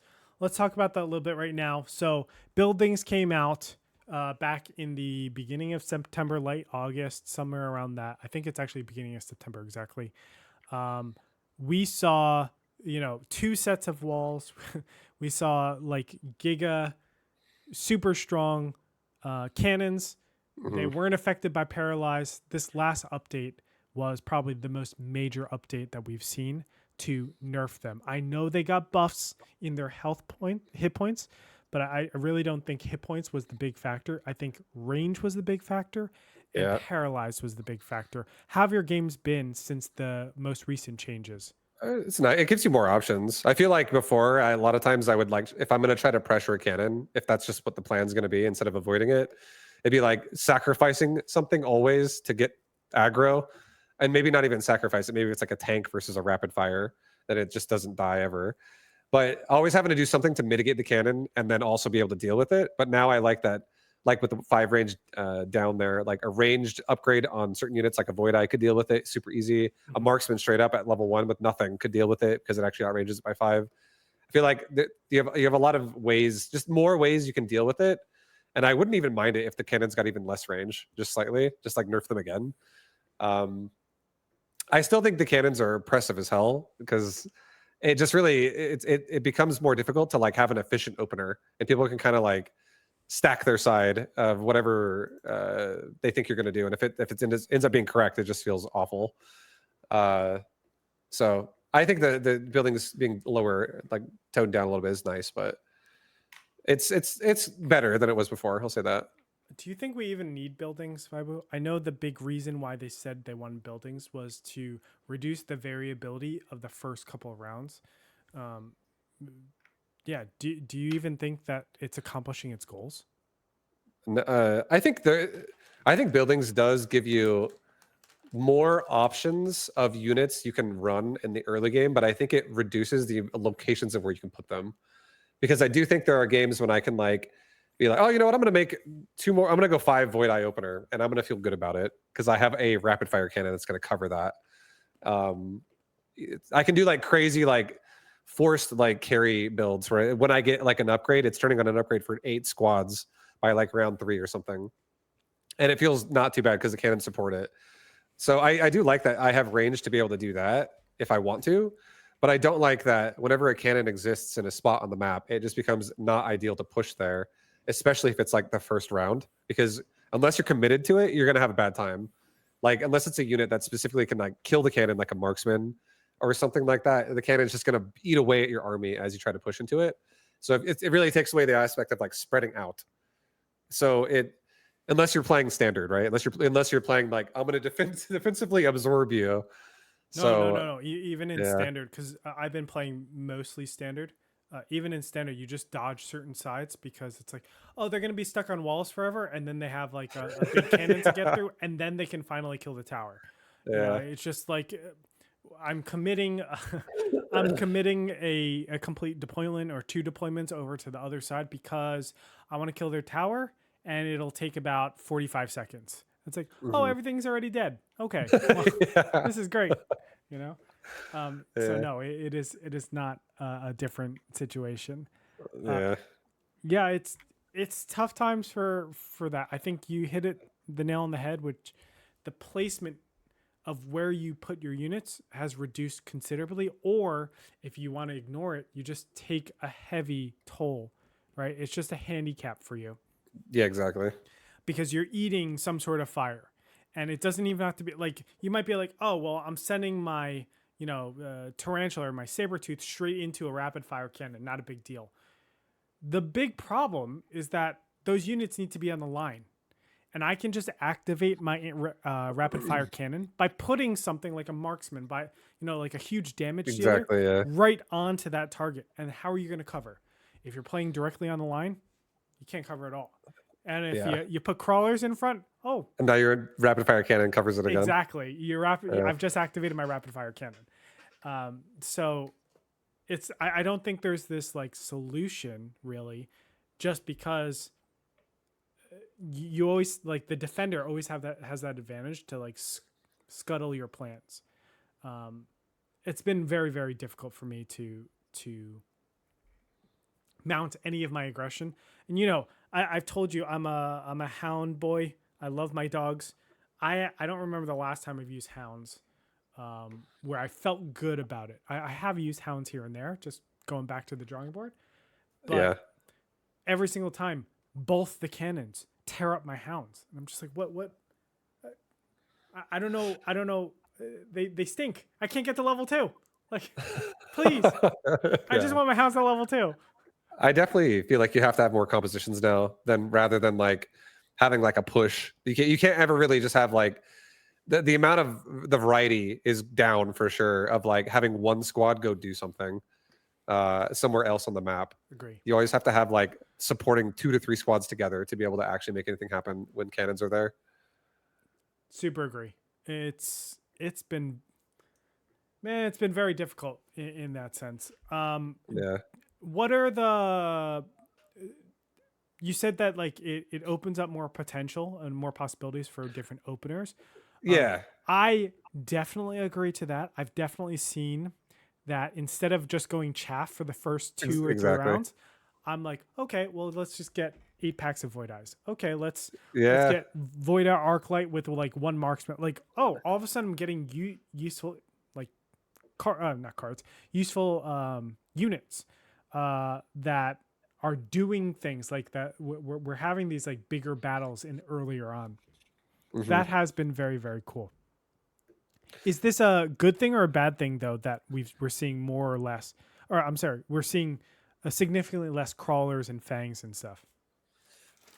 talk about that a little bit right now. So, buildings came out back in the beginning of September, late August, somewhere around that. I think it's actually beginning of September exactly. Um, we saw, two sets of walls. We saw like giga super strong cannons. They Mhm. weren't affected by paralyzed. This last update was probably the most major update that we've seen to nerf them. I know they got buffs in their hit points, but I really don't think hit points was the big factor. I think range was the big factor and Yeah. paralyzed was the big factor. How have your games been since the most recent changes? It's not. It gives you more options. I feel like before, a lot of times I would like if I'm going to try to pressure a cannon, if that's just what the plan's going to be, instead of avoiding it, it'd be like sacrificing something always to get aggro, and maybe not even sacrifice it. Maybe it's like a tank versus a rapid fire that it just doesn't die ever. But always having to do something to mitigate the cannon and then also be able to deal with it. But now I like that, like with the 5 range down there, like a ranged upgrade on certain units, like a Void Eye could deal with it super easy. A Mhm. marksman straight up at level 1 with nothing could deal with it because it actually outranges it by 5. I feel like you have a lot of ways, just more ways you can deal with it. And I wouldn't even mind it if the cannons got even less range, just slightly, just like nerf them again. Um, I still think the cannons are impressive as hell because it just really it becomes more difficult to like have an efficient opener, and people can kind of like stack their side of whatever they think you're going to do, and if it ends up being correct, it just feels awful. Uh, so I think the buildings being lower, like toned down a little bit, is nice, but it's better than it was before. I'll say that. Do you think we even need buildings, Vibo? I know the big reason why they said they wanted buildings was to reduce the variability of the first couple of rounds. Um, yeah, do you even think that it's accomplishing its goals? I think buildings does give you more options of units you can run in the early game, but I think it reduces the locations of where you can put them. Because I do think there are games when I can like be like, oh, you know what? I'm going to make 2 more. I'm going to go 5 Void Eye opener, and I'm going to feel good about it because I have a rapid fire cannon that's going to cover that. Um, I can do like crazy like forced like carry builds where when I get like an upgrade, it's turning on an upgrade for 8 squads by like round 3 or something, and it feels not too bad because the cannons support it. So I do like that I have range to be able to do that if I want to, but I don't like that whenever a cannon exists in a spot on the map, it just becomes not ideal to push there, especially if it's like the first round, because unless you're committed to it, you're gonna have a bad time. Like unless it's a unit that specifically can like kill the cannon like a marksman or something like that, the cannon's just gonna eat away at your army as you try to push into it. So it really takes away the aspect of like spreading out. So it unless you're playing standard, right? Unless you're playing like I'm going to defensively absorb you. No, no, So no, no. Even in yeah, standard, because I've been playing mostly standard. Even in standard, you just dodge certain sides because it's like, oh, they're gonna be stuck on walls forever, and then they have like a big cannon to get yeah, through, and then they can finally kill the tower. yeah, It's just like I'm committing, I'm committing a complete deployment or two deployments over to the other side because I want to kill their tower, and it'll take about 45 seconds. It's like, oh, Mhm. everything's already dead. Okay, well, yeah, this is great. You know. So yeah, no, it is not a different situation. Uh, yeah, yeah, it's tough times for that. I think you hit it the nail on the head, which the placement of where you put your units has reduced considerably. Or if you want to ignore it, you just take a heavy toll, right? It's just a handicap for you yeah, exactly. because you're eating some sort of fire. And it doesn't even have to be like, you might be like, oh, well, I'm sending my, tarantula or my saber tooth straight into a rapid fire cannon. Not a big deal. The big problem is that those units need to be on the line. And I can just activate my rapid fire cannon by putting something like a marksman, like a huge damage dealer, Exactly. Yeah, right onto that target. And how are you going to cover? If you're playing directly on the line, you can't cover at all. And if yeah. you put crawlers in front, oh, And now your rapid fire cannon covers it again. exactly. Yeah, I've just activated my rapid fire cannon. So I don't think there's this like solution really, just because you always like the defender always has that advantage to like scuttle your plans. Um, it's been very very difficult for me to mount any of my aggression. And I've told you I'm a hound boy. I love my dogs. I don't remember the last time I've used hounds where I felt good about it. I have used hounds here and there, just going back to the drawing board. But Yeah. every single time, both the cannons tear up my hounds, and I'm just like, what? I don't know. I don't know. They stink. I can't get to level 2. Like, please. I just Yeah. want my hounds at level 2. I definitely feel like you have to have more compositions now than rather than like having like a push. You can't ever really just have like the amount of the variety is down for sure of like having one squad go do something somewhere else on the map. Agree. You always have to have like supporting 2 to 3 squads together to be able to actually make anything happen when cannons are there. Super agree. It's been man, it's been very difficult in that sense. Yeah. What are the you said that like it opens up more potential and more possibilities for different openers. Yeah. I definitely agree to that. I've definitely seen that instead of just going chaff for the first 2 or 3 Exactly. rounds, I'm like, okay, well, let's just get 8 packs of Void Eyes. Okay, let's Yeah. get Void Arclight with like 1 marksman. Like, oh, all of a sudden I'm getting useful like not cards, useful units that are doing things like that. We're having these like bigger battles in earlier on. Hmm. That has been very, very cool. Is this a good thing or a bad thing though that we're seeing more or less, or I'm sorry, we're seeing a significantly less crawlers and fangs and stuff?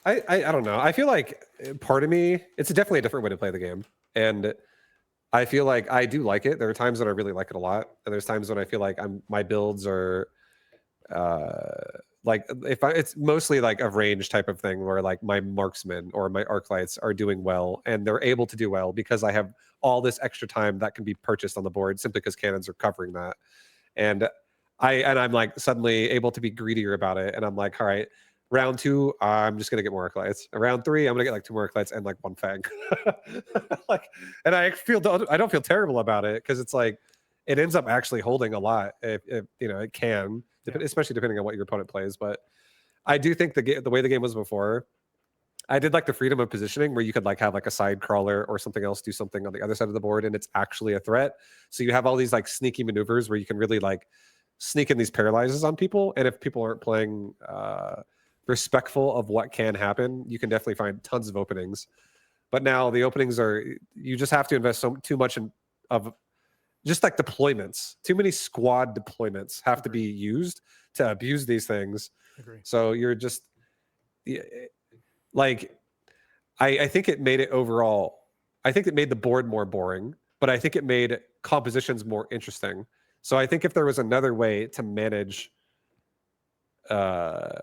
I don't know. I feel like part of me, it's definitely a different way to play the game. And I feel like I do like it. There are times when I really like it a lot. And there's times when I feel like my builds are like it's mostly like a range type of thing where like my marksmen or my arc lights are doing well and they're able to do well because I have all this extra time that can be purchased on the board simply because cannons are covering that. And I'm like suddenly able to be greedier about it. And I'm like, all right, round 2, I'm just gonna get more arc lights. Round 3, I'm gonna get like 2 more arc lights and like 1 fang. Like, and I don't feel terrible about it because it's like it ends up actually holding a lot if it can, Yeah. especially depending on what your opponent plays. But I do think the way the game was before, I did like the freedom of positioning where you could like have like a side crawler or something else do something on the other side of the board and it's actually a threat. So you have all these like sneaky maneuvers where you can really like sneak in these paralyzes on people. And if people aren't playing respectful of what can happen, you can definitely find tons of openings. But now the openings you just have to invest too much of just like deployments. Too many squad deployments have to be used to abuse these things. Agree. So you're just like I think it made it overall. I think it made the board more boring, but I think it made compositions more interesting. So I think if there was another way to manage, uh,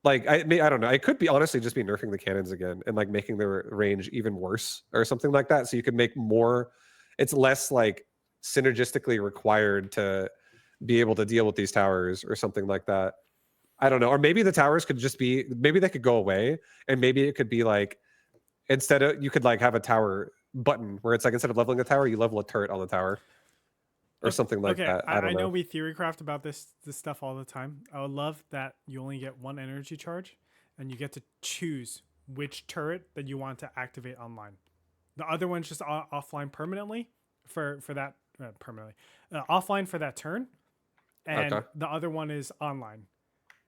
like I don't know, it could be honestly just be nerfing the cannons again and like making their range even worse or something like that. So you could make more. It's less like synergistically required to be able to deal with these towers or something like that. I don't know. Or maybe the towers could just be, maybe they could go away and maybe it could be like, instead of, you could like have a tower button where it's like, instead of leveling a tower, you level a turret on the tower or Okay, something like okay. that. I I don't know know. we theorycraft about this stuff all the time. I would love that you only get 1 energy charge, and you get to choose which turret that you want to activate online. The other one's just offline permanently for that permanently offline for that turn, and Okay. the other one is online.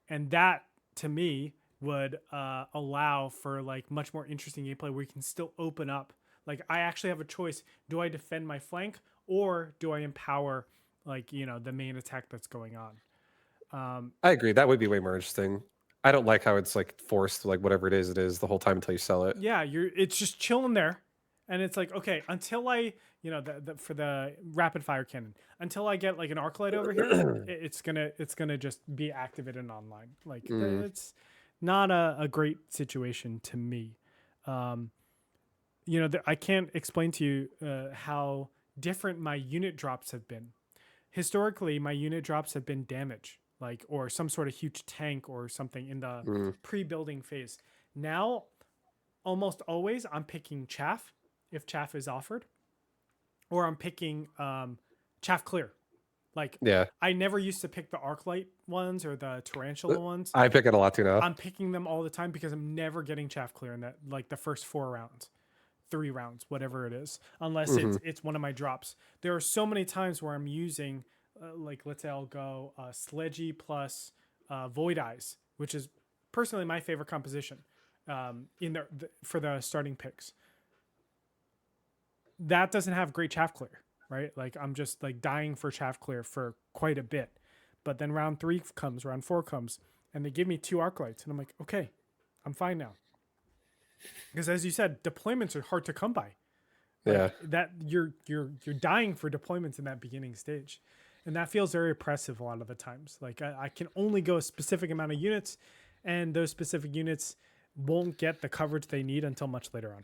And that to me would allow for like much more interesting gameplay where you can still open up. Like I actually have a choice: do I defend my flank or do I empower like the main attack that's going on? I agree. That would be way more interesting. I don't like how it's like forced, like whatever it is the whole time until you sell it. Yeah, it's just chilling there, and it's like okay until I for the rapid fire cannon until I get like an arc light over here, it's gonna just be activated online. Like Mm. it's not a great situation to me. Um, I can't explain to you how different my unit drops have been. Historically, my unit drops have been damage, like or some sort of huge tank or something in the Mm. pre-building phase. Now, almost always, I'm picking chaff if chaff is offered, or I'm picking chaff clear. Like Yeah. I never used to pick the Arclight ones or the Tarantula ones. I pick it a lot too now. I'm picking them all the time because I'm never getting chaff clear in that like the first 4 rounds, 3 rounds, whatever it is, unless Hmm. it's one of my drops. There are so many times where I'm using like let's say I'll go Sledgy plus Void Eyes, which is personally my favorite composition in for the starting picks. That doesn't have great chaff clear, right? Like I'm just like dying for chaff clear for quite a bit. But then round 3 comes, round 4 comes, and they give me 2 arc lights, and I'm like, okay, I'm fine now. Because as you said, deployments are hard to come by. Yeah. Like that, you're dying for deployments in that beginning stage, and that feels very oppressive a lot of the times. Like I can only go a specific amount of units, and those specific units won't get the coverage they need until much later on.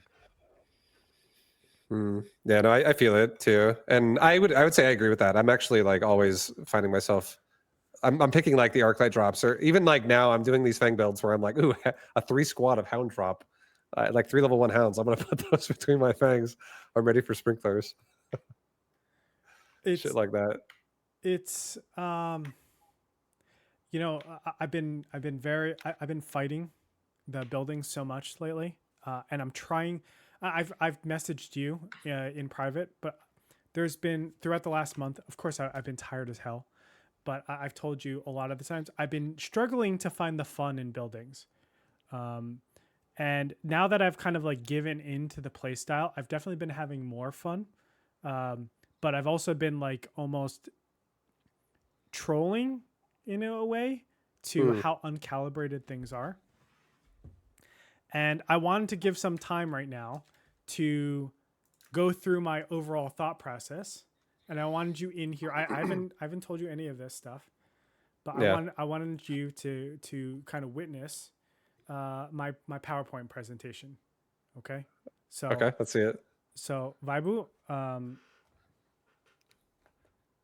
Yeah, no, I feel it too, and I would say I agree with that. I'm actually like always finding myself. I'm picking like the Arclight drops, or even like now I'm doing these Fang builds where I'm like, ooh, a 3 squad of Hound drop, like 3 level 1 Hounds. I'm gonna put those between my Fangs. I'm ready for sprinklers, shit It's like that. it's you know I've been fighting the building so much lately, and I'm trying. I've messaged you in private, but there's been throughout the last month. Of course, I've been tired as hell, but I've told you a lot of the times I've been struggling to find the fun in buildings. And now that I've kind of like given into the play style, I've definitely been having more fun. But I've also been like almost trolling in a way to Mm, how uncalibrated things are. And I wanted to give some time right now to go through my overall thought process. And I wanted you in here. I haven't told you any of this stuff, but yeah. I wanted you to kind of witness my PowerPoint presentation. Okay, Okay, so let's see it. Vaibu,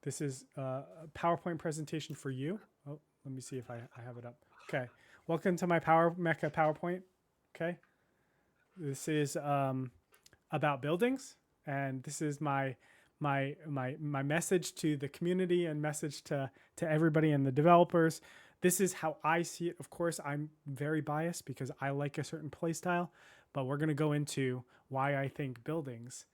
this is a PowerPoint presentation for you. Oh, let me see if I have it up. Okay, welcome to my Mecha PowerPoint. Okay, this is about buildings, and this is my message to the community and message to everybody and the developers. This is how I see it. Of course, I'm very biased because I like a certain play style, but we're going to go into why I think buildings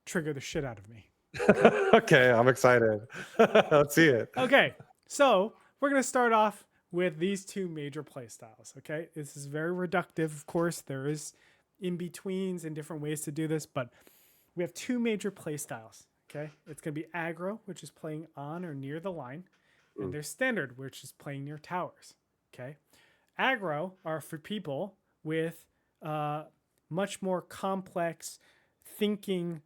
trigger the shit out of me. Okay. Okay, I'm excited. Let's see it. Okay. So we're going to start off with these 2 major play styles. Okay. This is very reductive. Of course, there is in betweens and different ways to do this, but we have 2 major play styles. Okay. It's going to be aggro, which is playing on or near the line, and Mm, there's standard, which is playing near towers. Okay. Aggro are for people with much more complex thinking,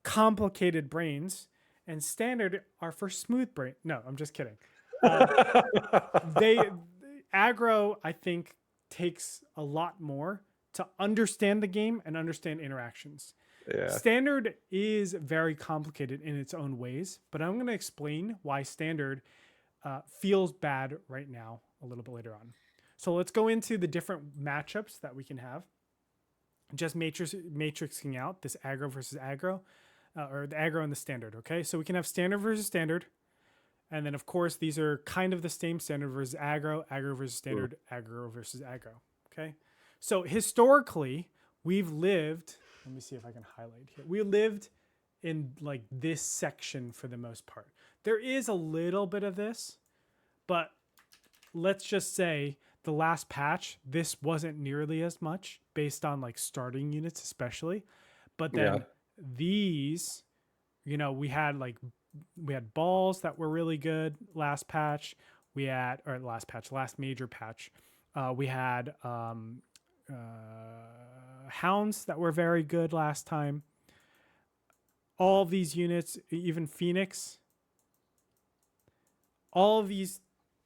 complicated brains, and standard are for smooth brain. No, I'm just kidding. Um, they aggro, I think, takes a lot more to understand the game and understand interactions. yeah. Standard is very complicated in its own ways, but I'm going to explain why standard feels bad right now a little bit later on. So let's go into the different matchups that we can have. Just matrixing out this aggro versus aggro, or the aggro and the standard. Okay, so we can have standard versus standard, and then of course these are kind of the same: standard versus aggro, aggro versus Mm, standard, aggro versus aggro. Okay, so historically we've lived. Let me see if I can highlight here. We lived in like this section for the most part. There is a little bit of this, but let's just say the last patch, this wasn't nearly as much based on like starting units, especially. But yeah. then these, we had balls that were really good last patch. We had, or last patch, last major patch. We had hounds that were very good last time. All these units, even Phoenix, all of these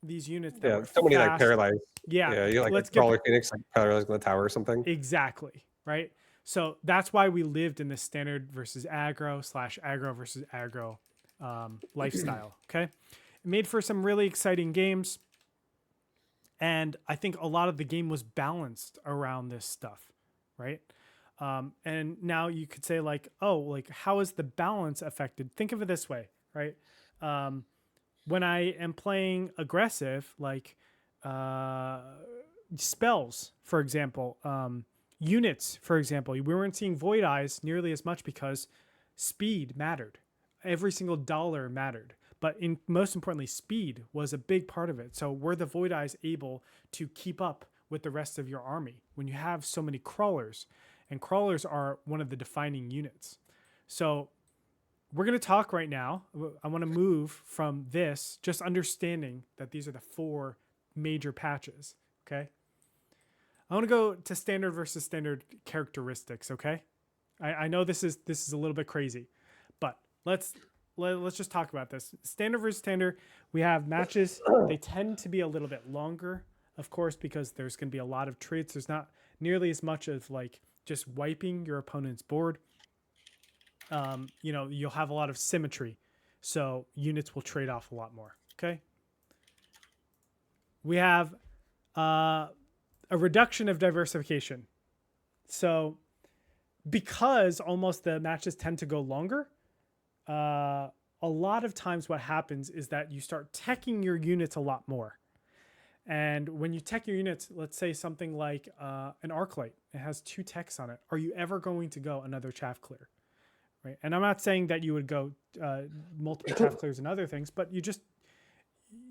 units that Yeah. were So many like fast. paralyzed. Yeah, Yeah, you like a let's get crawler phoenix like paralyzed in the tower or something. exactly right. So that's why we lived in the standard versus aggro slash aggro versus aggro lifestyle. Okay, it made for some really exciting games, and I think a lot of the game was balanced around this stuff, right? And now you could say like, oh, like how is the balance affected? Think of it this way, right? Um, when I am playing aggressive, like uh, spells, for example, units, for example, we weren't seeing Void Eyes nearly as much because speed mattered. Every single dollar mattered. But most importantly, speed was a big part of it. So were the Void Eyes able to keep up with the rest of your army when you have so many crawlers? And crawlers are one of the defining units. So we're going to talk right now. I want to move from this, just understanding that these are the 4 major patches. Okay. I want to go to standard versus standard characteristics. Okay. I know this is a little bit crazy, but let's just talk about this. Standard versus standard. We have matches. They tend to be a little bit longer, of course, because there's going to be a lot of traits. There's not nearly as much of like just wiping your opponent's board. You'll have a lot of symmetry, so units will trade off a lot more. Okay. We have a reduction of diversification. So because almost the matches tend to go longer, a lot of times what happens is that you start teching your units a lot more. And when you tech your units, let's say something like an arc light, it has 2 techs on it. Are you ever going to go another chaff clear? Right. And I'm not saying that you would go multiple chaff clears and other things, but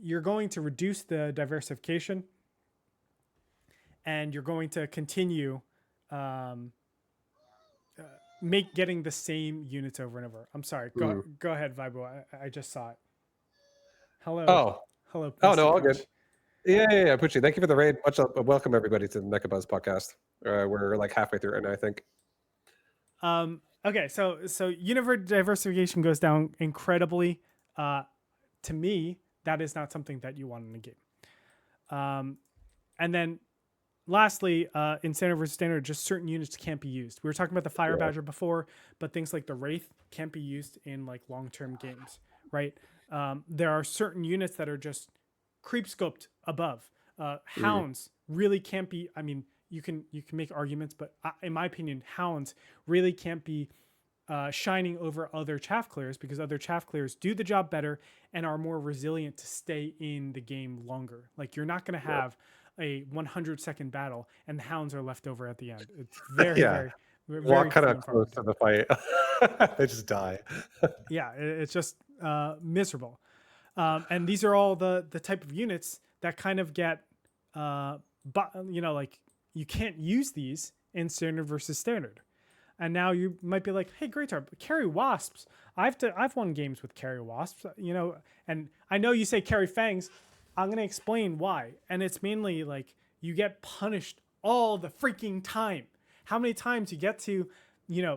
you're going to reduce the diversification, and you're going to continue getting the same units over and over. I'm sorry. Go ahead, Vibo. I just saw it. Hello. Oh, Hello. oh Mr. no, all Coach. good. Yeah, Pucci. Thank you for the raid. Welcome everybody to the Mechabuzz podcast. We're like halfway through right now, I think. Okay, so universe diversification goes down incredibly. To me, that is not something that you want in a game. And then lastly, in standard versus standard, just certain units can't be used. We were talking about the Fire Badger before, but things like the Wraith can't be used in like long-term games, right? There are certain units that are just creep scoped above. Hounds really can't be. I mean, you can make arguments, but in my opinion, hounds really can't be shining over other chaff clears, because other chaff clears do the job better and are more resilient to stay in the game longer. Like you're not going to have a 100-second battle and the hounds are left over at the end. It's very walk kind of close to the fight. They just die. Yeah, it's just miserable. And these are all the type of units that kind of get like you can't use these in standard versus standard. And now you might be like, hey, Great Tar, carry wasps. I've won games with carry wasps, and I know you say carry fangs. I'm going to explain why. And it's mainly like you get punished all the freaking time. How many times you get to,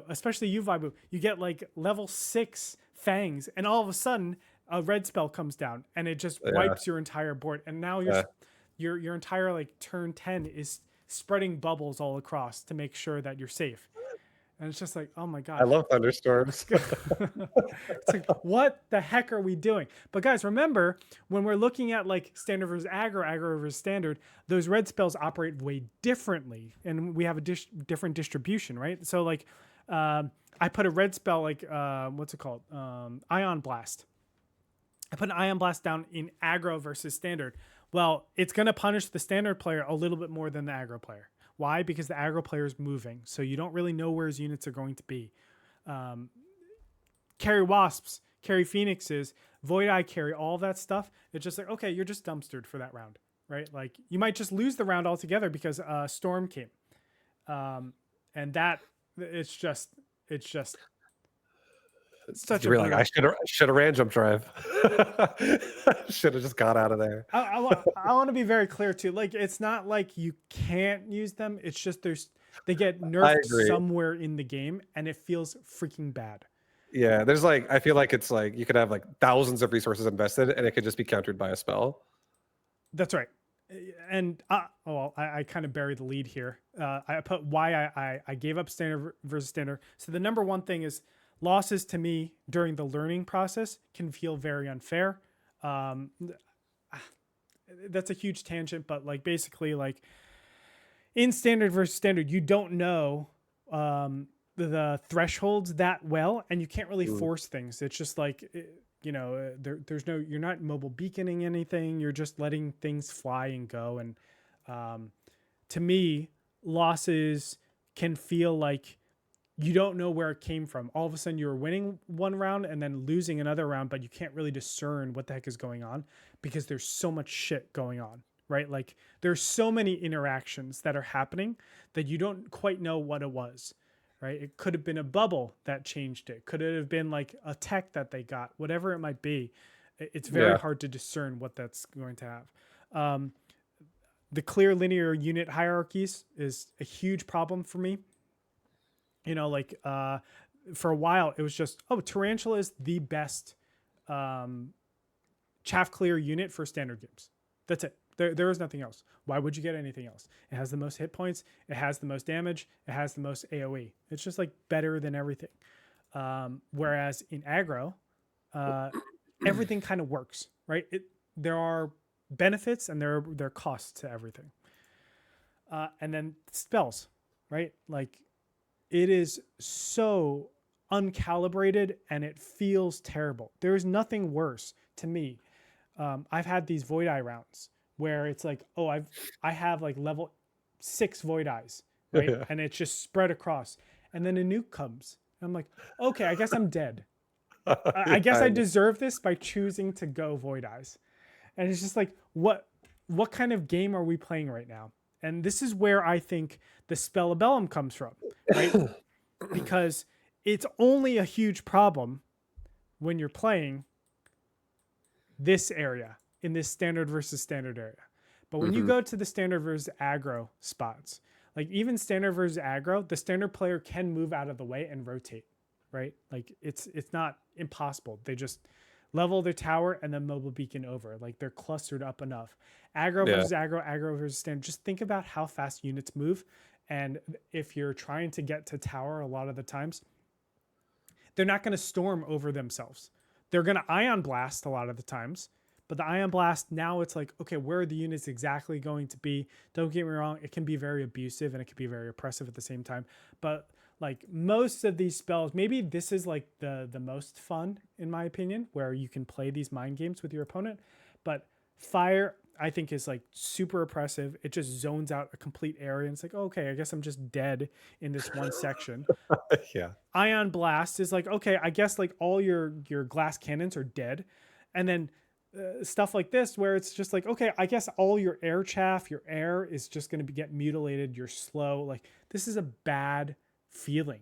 especially you, Vibu, you get like level 6 fangs, and all of a sudden a red spell comes down and it just wipes your entire board. And now your entire like turn 10 is spreading bubbles all across to make sure that you're safe. And it's just like, oh my God. I love thunderstorms. It's like, what the heck are we doing? But guys, remember, when we're looking at like standard versus aggro versus standard, those red spells operate way differently. And we have a different distribution, right? So like, I put a red spell like, what's it called? Ion Blast. I put an Ion Blast down in aggro versus standard. Well, it's going to punish the standard player a little bit more than the aggro player. Why? Because the aggro player is moving, so you don't really know where his units are going to be. Carry wasps, carry phoenixes, void eye carry, all that stuff. It's just like, okay, you're just dumpstered for that round, right? Like you might just lose the round altogether because storm came, and that it's just such you're like, I should have ran jump drive. Should have just got out of there. I want to be very clear too. Like it's not like you can't use them. It's just they get nerfed somewhere in the game, and it feels freaking bad. Yeah, there's like, I feel like it's like you could have like thousands of resources invested, and it could just be countered by a spell. That's right. And I kind of buried the lead here. I put why I gave up standard versus standard. So the number one thing is, losses to me during the learning process can feel very unfair. That's a huge tangent, but like basically like in standard versus standard, you don't know the thresholds that well, and you can't really force things. It's just like there's no, you're not mobile beaconing anything. You're just letting things fly and go. And to me, losses can feel like you don't know where it came from. All of a sudden, you're winning one round and then losing another round, but you can't really discern what the heck is going on because there's so much shit going on, right? Like there's so many interactions that are happening that you don't quite know what it was, right? It could have been a bubble that changed it. Could it have been like a tech that they got, whatever it might be. It's very Yeah. hard to discern what that's going to have. The clear linear unit hierarchies is a huge problem for me. For a while it was just, Tarantula is the best chaff clear unit for standard games. That's it. There is nothing else. Why would you get anything else? It has the most hit points, it has the most damage, it has the most AoE. It's just like better than everything. Whereas in aggro, everything kind of works, right? There are benefits and there are costs to everything. And then spells, right? Like it is so uncalibrated and it feels terrible. There's nothing worse to me. I've had these Void Eye rounds where it's like, I have like level 6 Void Eyes, right? Yeah. And it's just spread across. And then a nuke comes. And I'm like, okay, I guess I'm dead. I guess I deserve this by choosing to go Void Eyes. And it's just like, what kind of game are we playing right now? And this is where I think the Mechabellum comes from, right? Because it's only a huge problem when you're playing this area in this standard versus standard area. But when you go to the standard versus aggro spots, like even standard versus aggro, the standard player can move out of the way and rotate, right? Like it's not impossible. They just level their tower and then mobile beacon over. Like they're clustered up enough. Aggro versus aggro versus standard. Just think about how fast units move. And if you're trying to get to tower a lot of the times, they're not going to storm over themselves. They're going to ion blast a lot of the times. But the ion blast, now it's like, okay, where are the units exactly going to be? Don't get me wrong, it can be very abusive and it can be very oppressive at the same time. But like most of these spells, maybe this is like the most fun in my opinion, where you can play these mind games with your opponent. But fire, I think, is like super oppressive. It just zones out a complete area and it's like, okay, I guess I'm just dead in this one section. Yeah. Ion blast is like, okay, I guess like all your glass cannons are dead. And then stuff like this where it's just like, okay, I guess all your air chaff, your air is just going to get mutilated. You're slow. Like this is a bad feeling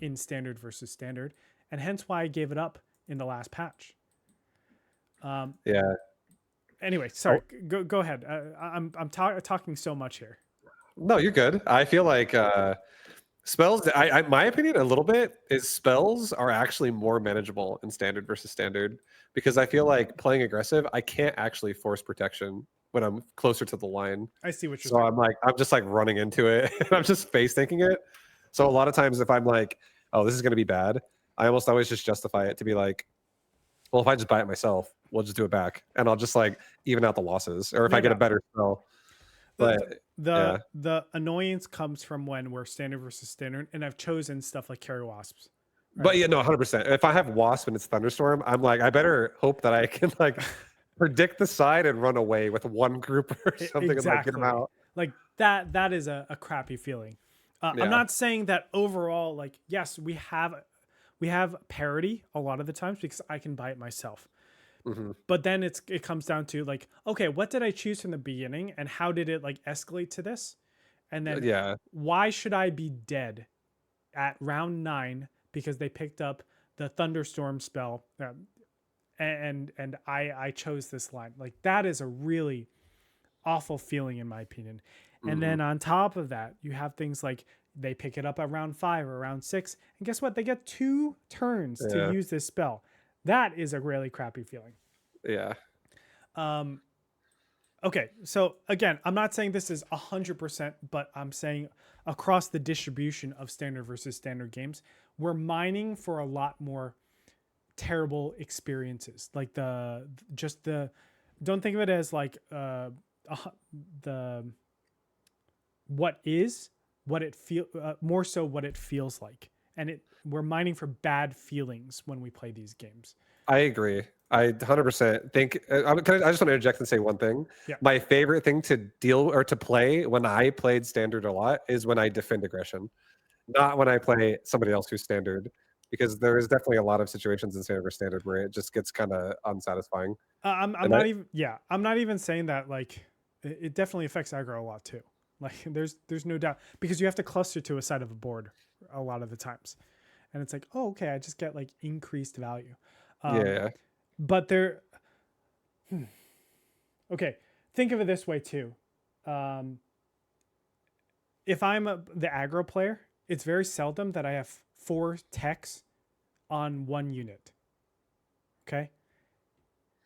in standard versus standard, and hence why I gave it up in the last patch. Yeah. Anyway, sorry, go ahead. I'm talking so much here. No, you're good. I feel like spells, my opinion a little bit is spells are actually more manageable in standard versus standard, because I feel like playing aggressive, I can't actually force protection when I'm closer to the line. I see what you're So saying. I'm just like running into it and I'm just face thinking it. So a lot of times if I'm like, oh, this is going to be bad, I almost always just justify it to be like, well, if I just buy it myself, we'll just do it back and I'll just like even out the losses, or if I get a better spell. But the annoyance comes from when we're standard versus standard, and I've chosen stuff like carry wasps. Right? But yeah, no, 100%. If I have wasp and it's thunderstorm, I'm like, I better hope that I can like predict the side and run away with one group or something and like get them out. Like that is a crappy feeling. I'm not saying that overall, like, yes, we have parity a lot of the times because I can buy it myself. But then it comes down to like, okay, what did I choose from the beginning and how did it like escalate to this? And then why should I be dead at round 9 because they picked up the thunderstorm spell and I chose this line? Like that is a really awful feeling in my opinion. And then on top of that, you have things like they pick it up at round 5 or round 6, and guess what? They get 2 turns to use this spell. That is a really crappy feeling. Yeah. Okay, so again, I'm not saying this is 100%, but I'm saying across the distribution of standard versus standard games, we're mining for a lot more terrible experiences. Like don't think of it as like the what is, what it more so what it feels like, and we're mining for bad feelings when we play these games. I agree. I 100% think. I just want to interject and say one thing. Yeah. My favorite thing to deal or to play when I played standard a lot is when I defend aggression, not when I play somebody else who's standard, because there is definitely a lot of situations in standard where it just gets kind of unsatisfying. I'm And I, not even I'm not even saying that like it definitely affects aggro a lot too. Like there's no doubt because you have to cluster to a side of a board a lot of the times, and it's like, oh, okay, I just get like increased value. yeah, But there, okay, think of it this way too. If I'm the aggro player, it's very seldom that I have 4 techs on one unit. Okay.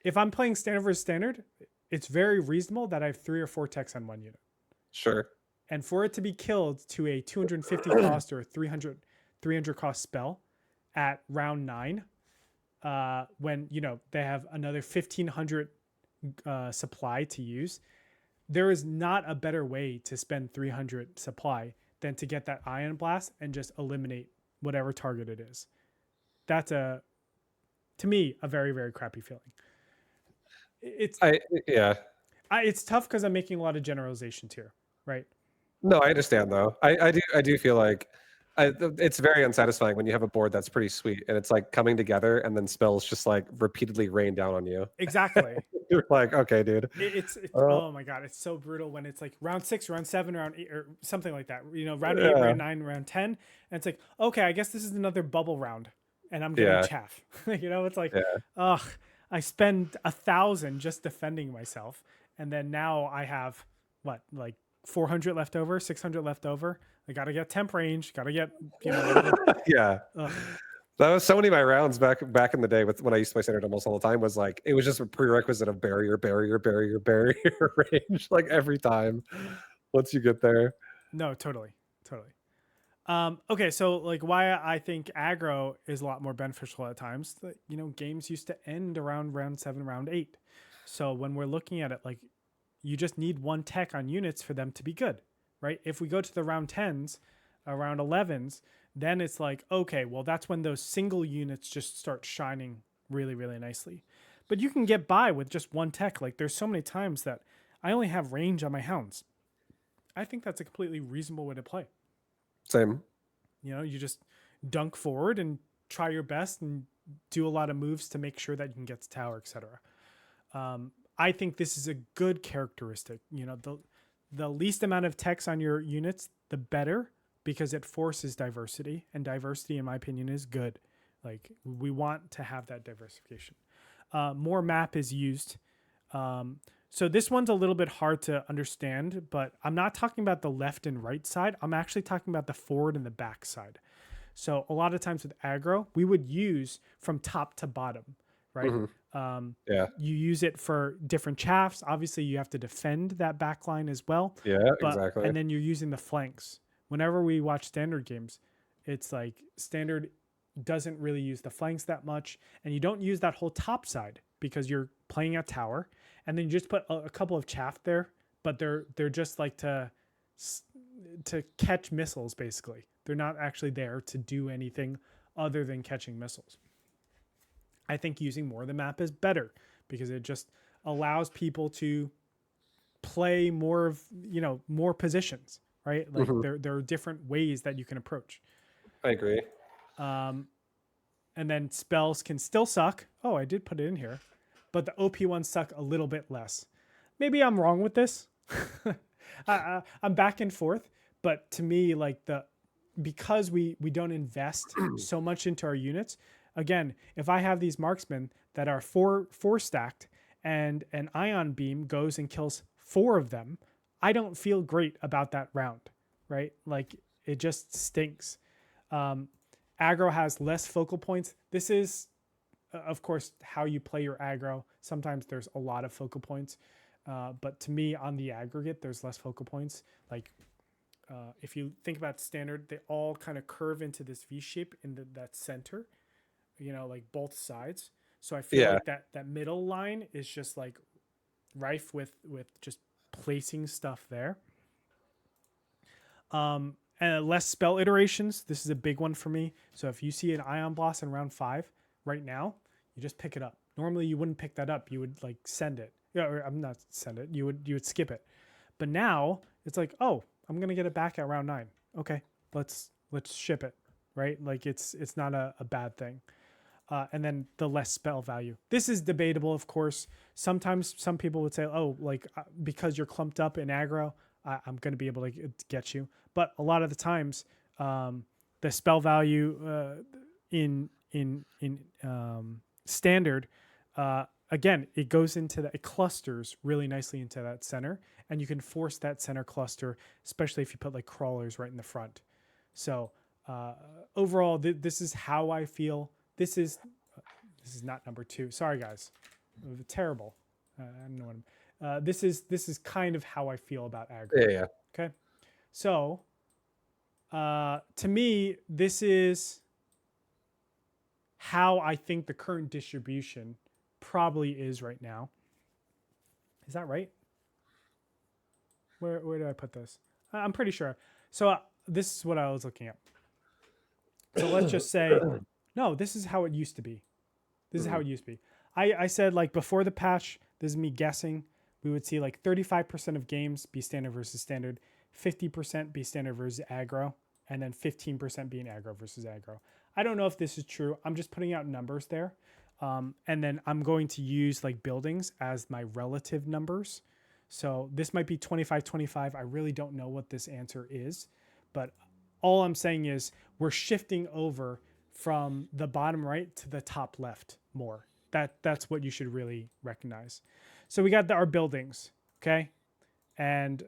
If I'm playing standard versus standard, it's very reasonable that I have 3 or 4 techs on one unit. sure. And for it to be killed to a 250 cost or a 300 cost spell at round 9, when they have another 1500 supply to use, there is not a better way to spend 300 supply than to get that ion blast and just eliminate whatever target it is. That's to me a very, very crappy feeling. It's Yeah. it's tough because I'm making a lot of generalizations here, right? No, I understand though. I do feel like it's very unsatisfying when you have a board that's pretty sweet and it's like coming together and then spells just like repeatedly rain down on you. Exactly. You're like, okay, dude. It's Uh, oh my god, it's so brutal when it's like round 6, round 7, round 8, or something like that. Round 8, yeah, round 9, round 10, and it's like, okay, I guess this is another bubble round, and I'm getting yeah, chaff. It's like, yeah, ugh, I spend 1,000 just defending myself, and then now I have what, like 400 left over, 600 left over. I gotta get temp range, gotta get whatever. yeah. Ugh. That was so many of my rounds back in the day with when I used to play standard almost all the time was like it was just a prerequisite of barrier range like every time once you get there. No, totally, totally. Okay, so like why I think aggro is a lot more beneficial at times. Games used to end around round 7, round 8. So when we're looking at it, like you just need one tech on units for them to be good, right? If we go to the round 10s, around 11s, then it's like, okay, well, that's when those single units just start shining really, really nicely. But you can get by with just one tech. Like there's so many times that I only have range on my hounds. I think that's a completely reasonable way to play. Same. You just dunk forward and try your best and do a lot of moves to make sure that you can get to tower, etc. I think this is a good characteristic. The least amount of techs on your units, the better, because it forces diversity, and diversity, in my opinion, is good. Like we want to have that diversification. More map is used. So this one's a little bit hard to understand, but I'm not talking about the left and right side. I'm actually talking about the forward and the back side. So a lot of times with aggro, we would use from top to bottom, right? Yeah. You use it for different chaffs. Obviously, you have to defend that back line as well. Yeah, But exactly. and then you're using the flanks. Whenever we watch standard games, it's like standard doesn't really use the flanks that much, and you don't use that whole top side because you're playing a tower, and then you just put a couple of chaff there, but they're just like to catch missiles basically. They're not actually there to do anything other than catching missiles. I think using more of the map is better because it just allows people to play more of more positions, right? Like there are different ways that you can approach. I agree. And then spells can still suck. Oh, I did put it in here, but the OP ones suck a little bit less. Maybe I'm wrong with this. I'm back and forth, but to me, like because we don't invest so much into our units. Again, if I have these marksmen that are four stacked and an ion beam goes and kills 4 of them, I don't feel great about that round, right? Like it just stinks. Aggro has less focal points. This is, of course, how you play your aggro. Sometimes there's a lot of focal points, but to me, on the aggregate, there's less focal points. Like if you think about standard, they all kind of curve into this V shape in that center, like both sides. So I feel like that middle line is just like rife with just placing stuff there. less spell iterations. This is a big one for me. So if you see an Ion Blast in round 5 right now, you just pick it up. Normally you wouldn't pick that up. You would like send it. Yeah, or I'm not send it. You would skip it. But now it's like, oh, I'm gonna get it back at round 9. Okay, let's ship it. Right? Like it's not a bad thing. And then the less spell value. This is debatable, of course. Sometimes some people would say, oh, like because you're clumped up in aggro, I'm going to be able to get you. But a lot of the times, the spell value in standard, again, it goes into it clusters really nicely into that center, and you can force that center cluster, especially if you put like crawlers right in the front. So overall, this is how I feel. This is not number 2. Sorry, guys. Terrible. I don't know what this is kind of how I feel about aggro. Yeah. Okay. So to me, this is how I think the current distribution probably is right now. Is that right? Where did I put this? I'm pretty sure. So this is what I was looking at. So let's just say, no, this is how it used to be. This is how it used to be. I said like before the patch, this is me guessing, we would see like 35% of games be standard versus standard, 50% be standard versus aggro, and then 15% being aggro versus aggro. I don't know if this is true. I'm just putting out numbers there. And then I'm going to use like buildings as my relative numbers. So this might be 25-25. I really don't know what this answer is, but all I'm saying is we're shifting over from the bottom right to the top left more. That's what you should really recognize. So we got our buildings, okay? And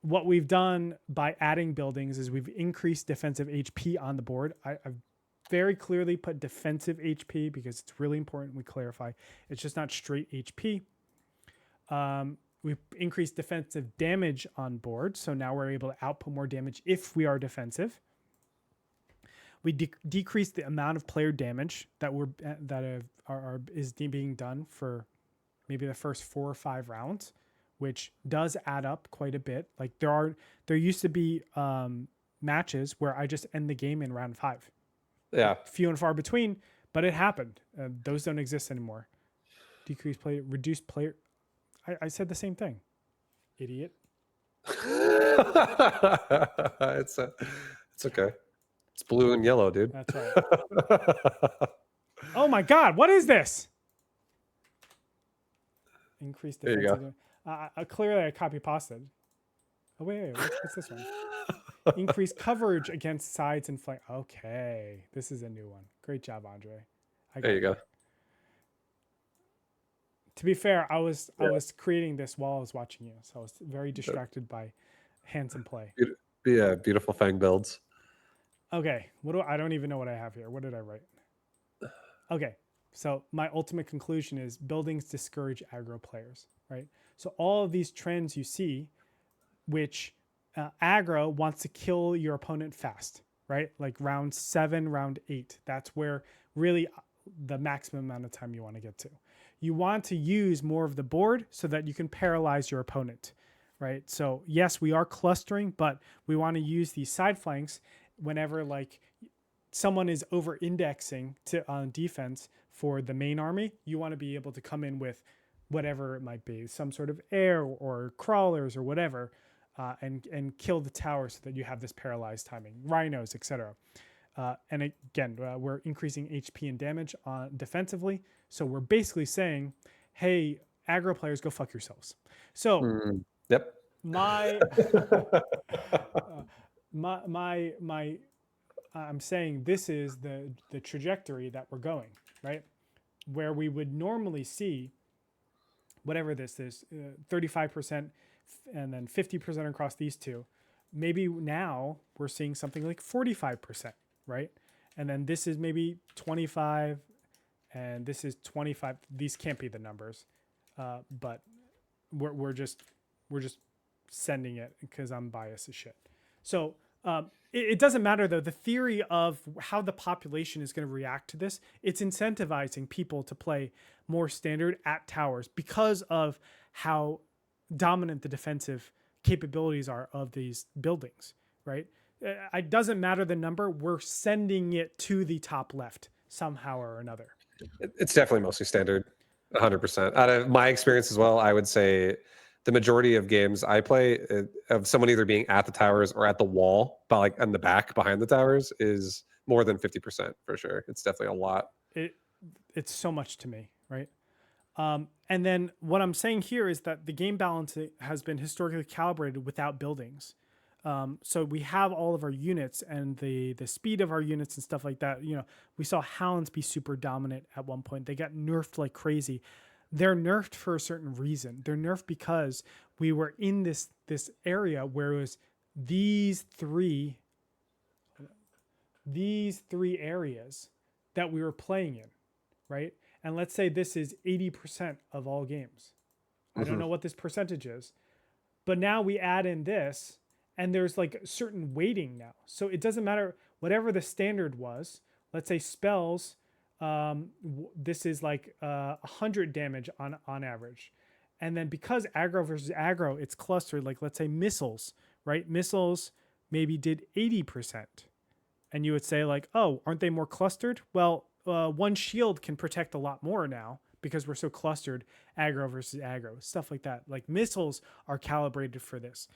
what we've done by adding buildings is we've increased defensive HP on the board. I've very clearly put defensive HP because it's really important we clarify. It's just not straight HP. We've increased defensive damage on board, so now we're able to output more damage if we are defensive. We decreased the amount of player damage that is being done for maybe the first 4 or 5 rounds, which does add up quite a bit. Like there used to be matches where I just end the game in round 5. Yeah. Few and far between, but it happened. Those don't exist anymore. Decreased player, reduced player. I said the same thing. Idiot. It's okay. It's blue and yellow, dude. That's right. Oh my God, what is this? Increased defensive. Clearly I copy pasted. Oh wait, what's this one? Increased coverage against sides and flank. Okay, this is a new one. Great job, Andre. There you go. To be fair, I was creating this while I was watching you, so I was very distracted by handsome play. Yeah, beautiful fang builds. Okay, I don't even know what I have here. What did I write? Okay, so my ultimate conclusion is buildings discourage aggro players, right? So all of these trends you see, which aggro wants to kill your opponent fast, right? Like round 7, round 8. That's where really the maximum amount of time you want to get to. You want to use more of the board so that you can paralyze your opponent, right? So yes, we are clustering, but we want to use these side flanks whenever like someone is over indexing on defense for the main army. You want to be able to come in with whatever it might be, some sort of air or crawlers or whatever, and kill the tower so that you have this paralyzed timing, rhinos, etc. And again, we're increasing HP and damage defensively. So we're basically saying, hey, aggro players, go fuck yourselves. So yep. I'm saying this is the trajectory that we're going, right? Where we would normally see whatever this is, 35% and then 50% across these two. Maybe now we're seeing something like 45%, right? And then this is maybe 25 and this is 25. These can't be the numbers, but we're just sending it because I'm biased as shit. So it doesn't matter though. The theory of how the population is going to react to this, it's incentivizing people to play more standard at towers because of how dominant the defensive capabilities are of these buildings, right? It doesn't matter the number. We're sending it to the top left somehow or another. It's definitely mostly standard, 100%. Out of my experience as well, I would say the majority of games I play of someone either being at the towers or at the wall, but like in the back behind the towers, is more than 50% for sure. It's definitely a lot. It it's so much to me, right? And then what I'm saying here is that the game balance has been historically calibrated without buildings. So we have all of our units and the speed of our units and stuff like that. You know, we saw hounds be super dominant at one point. They got nerfed like crazy. They're nerfed for a certain reason. They're nerfed because we were in this area where it was these three areas that we were playing in, right? And let's say this is 80% of all games. I don't know what this percentage is, but now we add in this and there's like a certain weighting now. So it doesn't matter whatever the standard was. Let's say spells, this is like 100 damage on average. And then because aggro versus aggro, it's clustered. Like let's say missiles, right? Missiles maybe did 80%. And you would say like, oh, aren't they more clustered? Well, one shield can protect a lot more now because we're so clustered, aggro versus aggro, stuff like that. Like missiles are calibrated for this.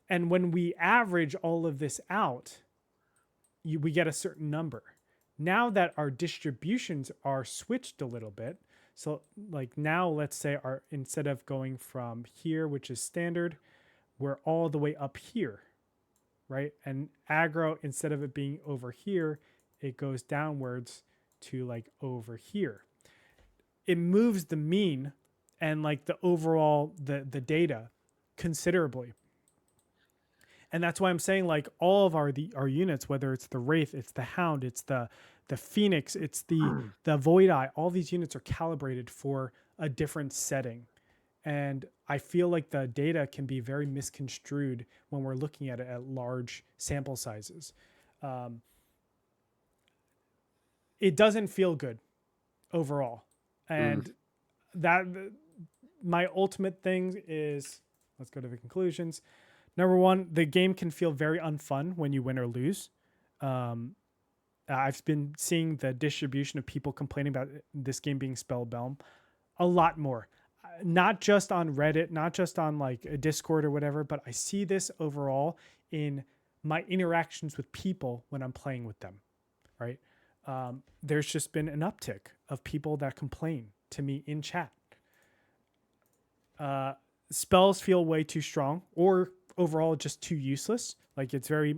And when we average all of this out, we get a certain number. Now that our distributions are switched a little bit, so like now let's say our instead of going from here, which is standard, we're all the way up here, right? And aggro, instead of it being over here, it goes downwards to like over here. It moves the mean and like the overall the data considerably. And that's why I'm saying like all of our units, whether it's the Wraith, it's the Hound, it's the Phoenix, it's the Void Eye, all these units are calibrated for a different setting. And I feel like the data can be very misconstrued when we're looking at it at large sample sizes. It doesn't feel good overall. And that my ultimate thing is, let's go to the conclusions. Number one, the game can feel very unfun when you win or lose. I've been seeing the distribution of people complaining about this game being Spellbound a lot more. Not just on Reddit, not just on like a Discord or whatever, but I see this overall in my interactions with people when I'm playing with them, right? There's just been an uptick of people that complain to me in chat. Spells feel way too strong or overall just too useless. Like it's very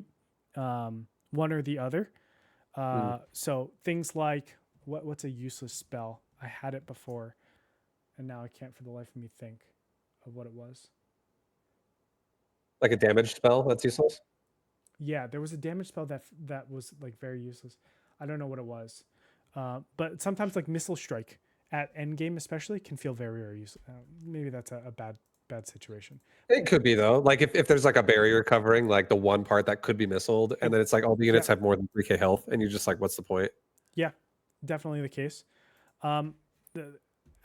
one or the other. So things like what's a useless spell? I had it before and now I can't for the life of me think of what it was. Like a damage spell that's useless? Yeah, there was a damage spell that was like very useless. I don't know what it was. But sometimes like Missile Strike at endgame especially can feel very, very useless. Maybe that's a bad situation. It could be though. Like if there's like a barrier covering like the one part that could be missiled, and then it's like all the units have more than 3k health, and you're just like, what's the point? Yeah, definitely the case.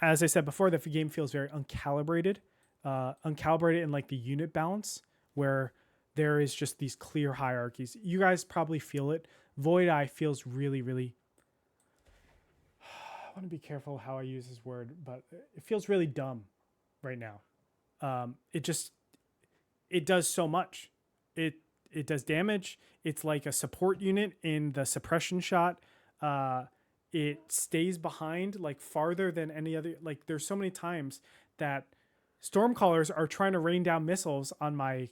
As I said before, the game feels very uncalibrated. Uncalibrated in like the unit balance where there is just these clear hierarchies. You guys probably feel it. Void Eye feels really, really. I want to be careful how I use this word, but it feels really dumb right now. It does so much. It does damage. It's like a support unit in the suppression shot. It stays behind like farther than any other. Like there's so many times that Stormcallers are trying to rain down missiles on my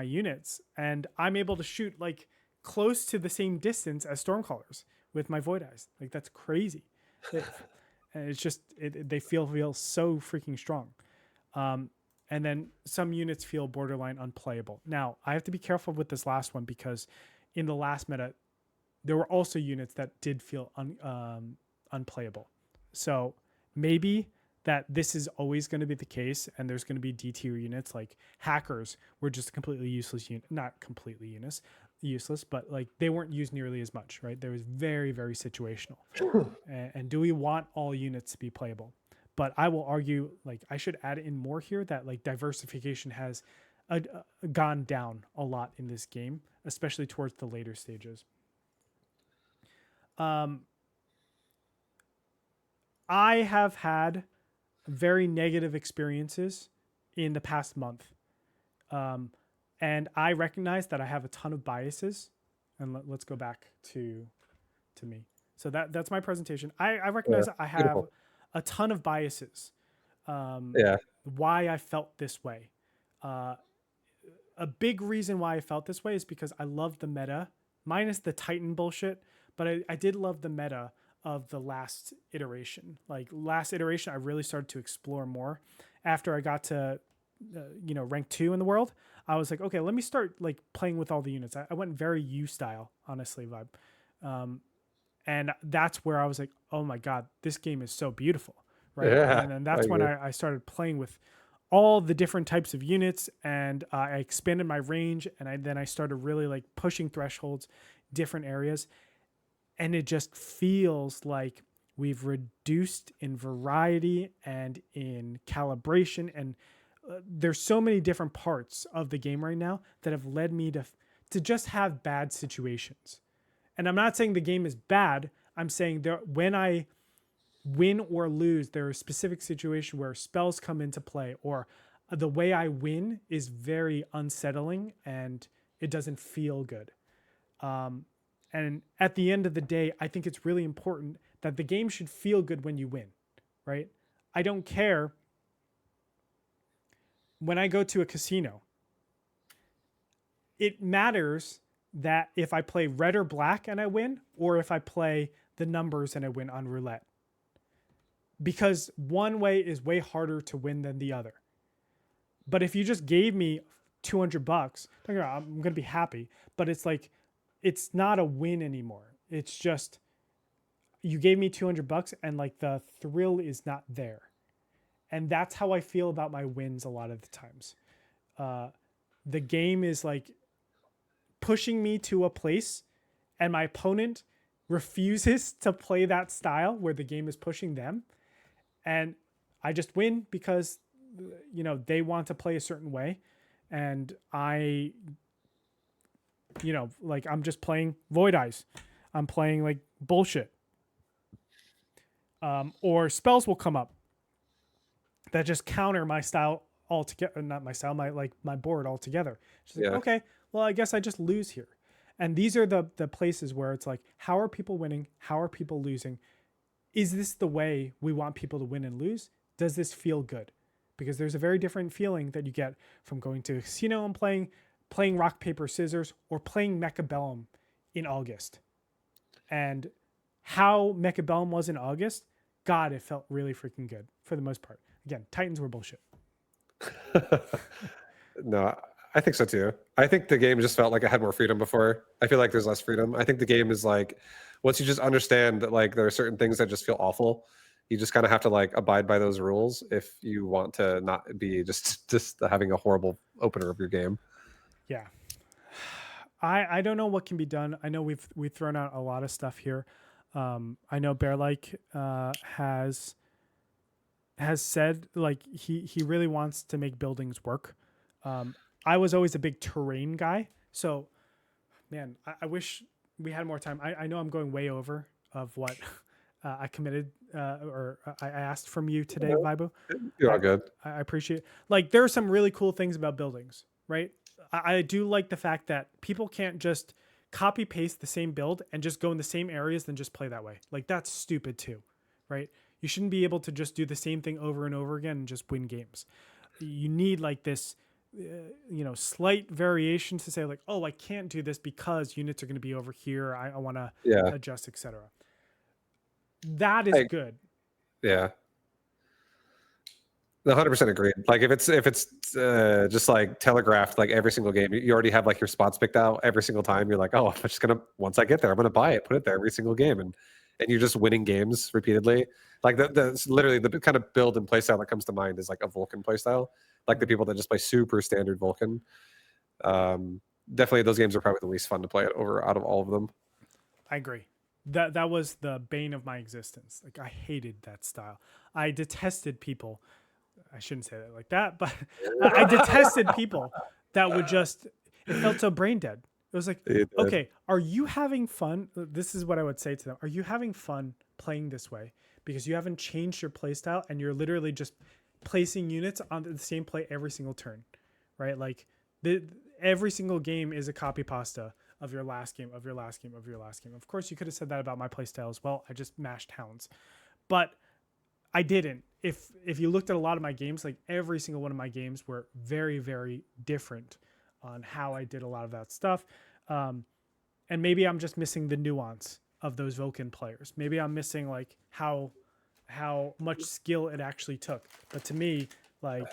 units, and I'm able to shoot like close to the same distance as Stormcallers with my Void Eyes. Like that's crazy. And it's just they feel so freaking strong. And then some units feel borderline unplayable. Now, I have to be careful with this last one because in the last meta, there were also units that did feel unplayable. So maybe that this is always going to be the case and there's going to be D tier units like hackers were just completely useless unit, not completely useless, but like they weren't used nearly as much, right? There was very, very situational. And do we want all units to be playable? But I will argue, like I should add in more here that like diversification has gone down a lot in this game. especially towards the later stages. Um, I have had very negative experiences in the past month. Um, and I recognize that I have a ton of biases. And let's go back to me. So that's my presentation. I Yeah. recognize that I have Beautiful. a ton of biases. Um, Yeah. why I felt this way. Uh, a big reason why I felt this way is because I love the meta, minus the Titan bullshit, but I did love the meta of the last iteration. Like last iteration, I really started to explore more. After I got to, rank 2 in the world, I was like, okay, let me start like playing with all the units. I went very U style, honestly, vibe. Um, and that's where I was like, oh my god, this game is so beautiful, right? Yeah. And then I that's when agree. I started playing with all the different types of units, and I expanded my range, and I started really like pushing thresholds, different areas, and it just feels like we've reduced in variety and in calibration, and there's so many different parts of the game right now that have led me to just have bad situations. And I'm not saying the game is bad. I'm saying there when I win or lose, there are a specific situation where spells come into play, or the way I win is very unsettling and it doesn't feel good. Um, and at the end of the day, I think it's really important that the game should feel good when you win, right? I don't care when I go to a casino. It matters that if I play red or black and I win, or if I play the numbers and I win on roulette, because one way is way harder to win than the other. But if you just gave me $200, I'm gonna be happy. But it's like, it's not a win anymore. It's just you gave me $200 and like the thrill is not there. And that's how I feel about my wins a lot of the times. Uh, the game is like pushing me to a place, and my opponent refuses to play that style where the game is pushing them, and I just win because they want to play a certain way, and like I'm just playing Void Eyes. I'm playing like bullshit. Or spells will come up that just counter my style altogether. Not my style, my board altogether. She's like, Yeah. okay, well, I guess I just lose here. And these are the places where it's like, how are people winning? How are people losing? Is this the way we want people to win and lose? Does this feel good? Because there's a very different feeling that you get from going to a casino and playing rock paper scissors, or playing Mechabellum in August. And how Mechabellum was in August, God, it felt really freaking good for the most part. Again, Titans were bullshit. No, I think so too. I think the game just felt like it had more freedom before. I feel like there's less freedom. I think the game is like, once you just understand that like there are certain things that just feel awful, you just kind of have to like abide by those rules if you want to not be just having a horrible opener of your game. Yeah. I don't know what can be done. I know we've thrown out a lot of stuff here. I know Bear Like has said like he really wants to make buildings work. I was always a big terrain guy, so man, I wish we had more time. I know I'm going way over of what I committed or I asked from you today, Vibo. You're all I, good. I appreciate. Like there are some really cool things about buildings, right? I do like the fact that people can't just copy paste the same build and just go in the same areas and just play that way. Like that's stupid too, right? You shouldn't be able to just do the same thing over and over again and just win games. You need like this, slight variation to say like, oh, I can't do this because units are going to be over here. I want to Yeah. adjust, etc. That is I, good. yeah. 100% agreed. Like if it's just like telegraphed like every single game, you already have like your spots picked out every single time. You're like, oh, I'm just gonna once I get there, I'm gonna buy it, put it there every single game, and you're just winning games repeatedly. Like it's literally the kind of build and playstyle that comes to mind is like a Vulcan playstyle, like the people that just play super standard Vulcan. Definitely, those games are probably the least fun to play over out of all of them. I agree. That was the bane of my existence. Like I hated that style. I detested people. I shouldn't say that like that, but I detested people that would just. It felt so brain dead. It was like, You did. okay, are you having fun? This is what I would say to them. Are you having fun playing this way? Because you haven't changed your playstyle and you're literally just placing units on the same play every single turn, right? Like every single game is a copy pasta of your last game, of your last game, of your last game. Of course, you could have said that about my playstyle as well. I just mashed hounds, but I didn't. If you looked at a lot of my games, like every single one of my games were very, very different on how I did a lot of that stuff. And maybe I'm just missing the nuance of those Vulcan players. Maybe I'm missing like how much skill it actually took. But to me, like,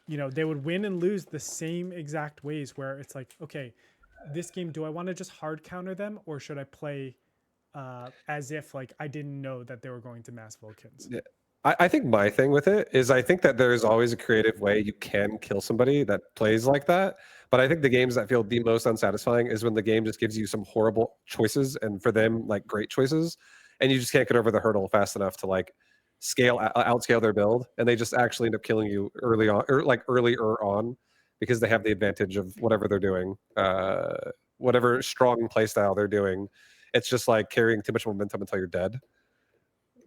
you know, they would win and lose the same exact ways where it's like, okay, this game, do I want to just hard counter them or should I play as if like I didn't know that they were going to mass Vulcans? Yeah. I think my thing with it is I think that there's always a creative way you can kill somebody that plays like that. But I think the games that feel the most unsatisfying is when the game just gives you some horrible choices and for them like great choices, and you just can't get over the hurdle fast enough to like outscale their build, and they just actually end up killing you early on or like earlier on because they have the advantage of whatever they're doing, whatever strong play style they're doing. It's just like carrying too much momentum until you're dead.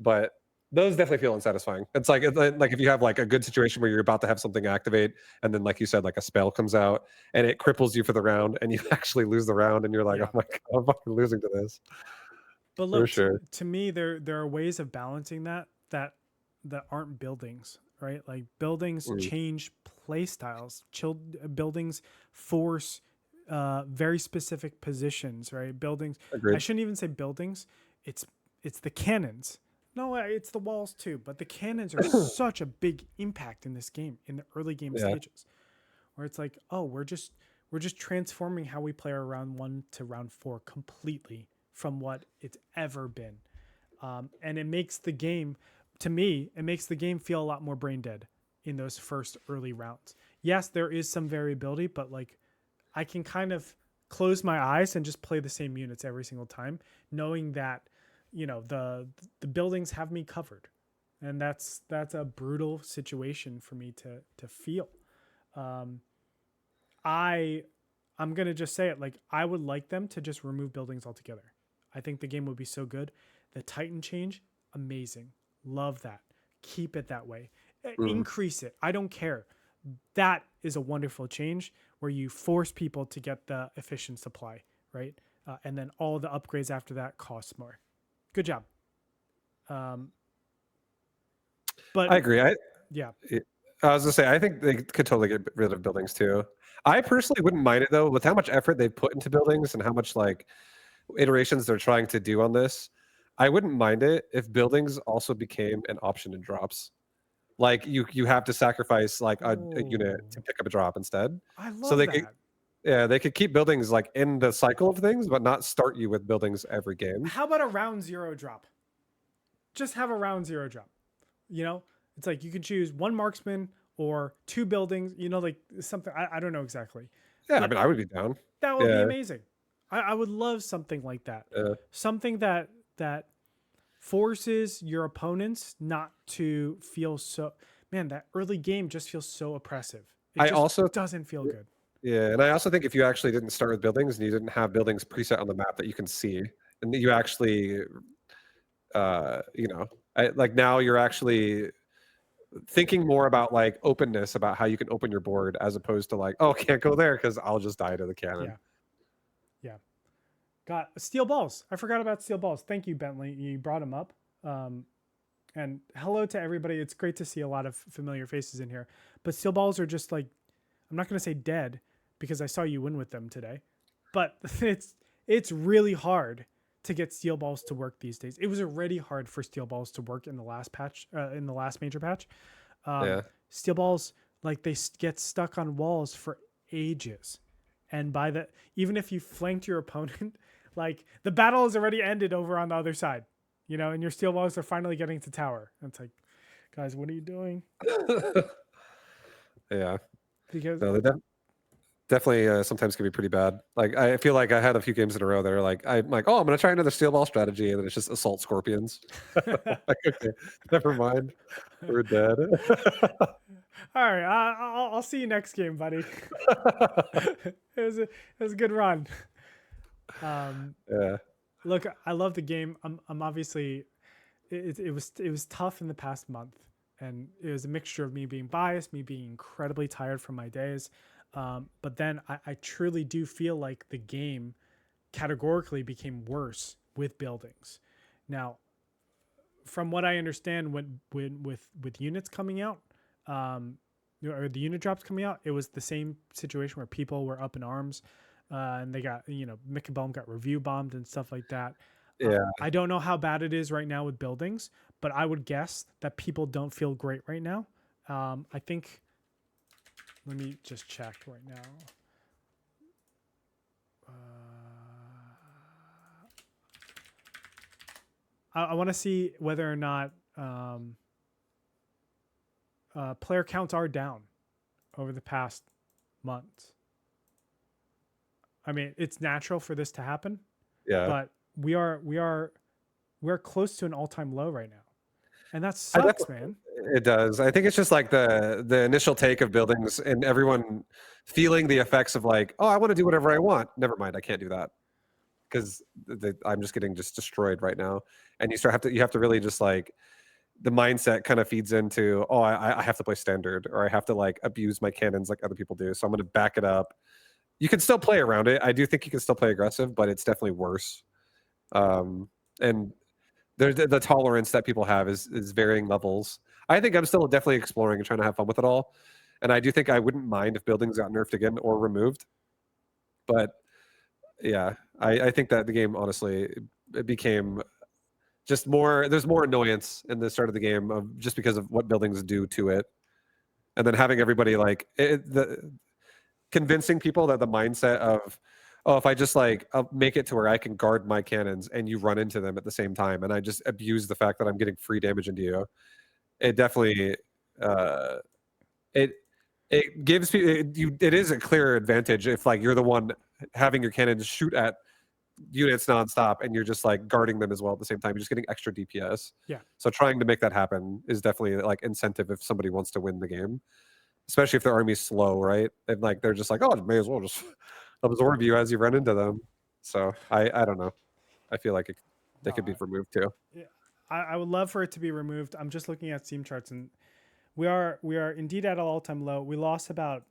But those definitely feel unsatisfying. It's like if you have like a good situation where you're about to have something activate, and then like you said, like a spell comes out and it cripples you for the round, and you actually lose the round, and you're like, Yeah. oh my god, I'm fucking losing to this. But For look, sure. to me, there are ways of balancing that aren't buildings, right? Like buildings Mm, change play styles. Buildings force very specific positions, right? Buildings. I agreed. shouldn't even say buildings. It's the cannons. No, it's the walls too. But the cannons are such a big impact in this game, in the early game Yeah. stages, where it's like, oh, we're just transforming how we play our round 1 to round 4 completely from what it's ever been. And it makes the game, to me, it makes the game feel a lot more brain dead in those first early rounds. Yes, there is some variability, but like I can kind of close my eyes and just play the same units every single time, knowing that, you know, the buildings have me covered. And that's a brutal situation for me to feel. I'm gonna just say it, like I would like them to just remove buildings altogether. I think the game would be so good. The Titan change, amazing. Love that. Keep it that way. Mm, Increase it. I don't care. That is a wonderful change where you force people to get the efficient supply, right? And then all the upgrades after that cost more. Good job. Um, but I agree. yeah, I was gonna say I think they could totally get rid of buildings too. I personally wouldn't mind it though, with how much effort they've put into buildings and how much like iterations they're trying to do on this. I wouldn't mind it if buildings also became an option in drops. Like you have to sacrifice like a unit oh, to pick up a drop instead. I So love they could that. yeah, they could keep buildings like in the cycle of things, but not start you with buildings every game. How about a round 0 drop? Just have a round 0 drop. You know, it's like you can choose one marksman or 2 buildings. You know, like something. I don't know exactly, Yeah, I but mean I would be down. that would be Yeah. amazing. I would love something like that. Uh, Something that forces your opponents not to feel so. Man, that early game just feels so oppressive. It I just also doesn't feel good. yeah, and I also think if you actually didn't start with buildings and you didn't have buildings preset on the map that you can see, and that you actually you know, like now you're actually thinking more about like openness about how you can open your board as opposed to like, oh, can't go there because I'll just die to the cannon. Yeah, yeah. Got steel balls. I forgot about steel balls. Thank you, Bentley. You brought them up. And hello to everybody. It's great to see a lot of familiar faces in here. But steel balls are just like, I'm not going to say dead because I saw you win with them today. But it's really hard to get steel balls to work these days. It was already hard for steel balls to work in the last patch, in the last major patch. Yeah. Steel balls, like they get stuck on walls for ages. And by the, even if you flanked your opponent, like the battle has already ended over on the other side, you know, and your steel balls are finally getting to tower. And it's like, guys, what are you doing? Yeah. Because No, they definitely sometimes can be pretty bad. Like I feel like I had a few games in a row that are like I'm like, oh, I'm gonna try another steel ball strategy, and then it's just assault scorpions. Like, okay, never mind, we're dead. All right, I'll see you next game, buddy. It was a good run. Um, Yeah. look, I love the game. I'm obviously it was tough in the past month, and it was a mixture of me being biased, me being incredibly tired from my days. But then I truly do feel like the game categorically became worse with buildings. Now, from what I understand, when with units coming out, um, or the unit drops coming out, it was the same situation where people were up in arms, and they got Mechabellum got review bombed and stuff like that. Yeah. I don't know how bad it is right now with buildings, but I would guess that people don't feel great right now. I think. Let me just check right now. I want to see whether or not player counts are down over the past months. I mean, it's natural for this to happen, Yeah. but we're close to an all-time low right now, and that I sucks, definitely, man. it does. I think it's just like the initial take of buildings and everyone feeling the effects of like, oh, I want to do whatever I want. Never mind, I can't do that because I'm just getting just destroyed right now. And you have to really just like the mindset kind of feeds into, oh, I have to play standard or I have to like abuse my cannons like other people do. So I'm going to back it up. You can still play around it. I do think you can still play aggressive, but it's definitely worse. And there's the tolerance that people have is varying levels. I think I'm still definitely exploring and trying to have fun with it all. And I do think I wouldn't mind if buildings got nerfed again or removed. But yeah, I think that the game honestly it became just more. There's more annoyance in the start of the game of just because of what buildings do to it, and then having everybody like convincing people that the mindset of oh if I just like I'll make it to where I can guard my cannons and you run into them at the same time and I just abuse the fact that I'm getting free damage into you. It definitely uh it it gives people it is a clear advantage if like you're the one having your cannons shoot at units nonstop and you're just like guarding them as well at the same time. You're just getting extra DPS. Yeah. So trying to make that happen is definitely like incentive if somebody wants to win the game, especially if their army's slow, right? And like they're just like, oh, may as well just absorb you as you run into them. So I don't know. I feel like they No, could be removed too. yeah, I would love for it to be removed. I'm just looking at Steam charts, and we are indeed at an all-time low. We lost about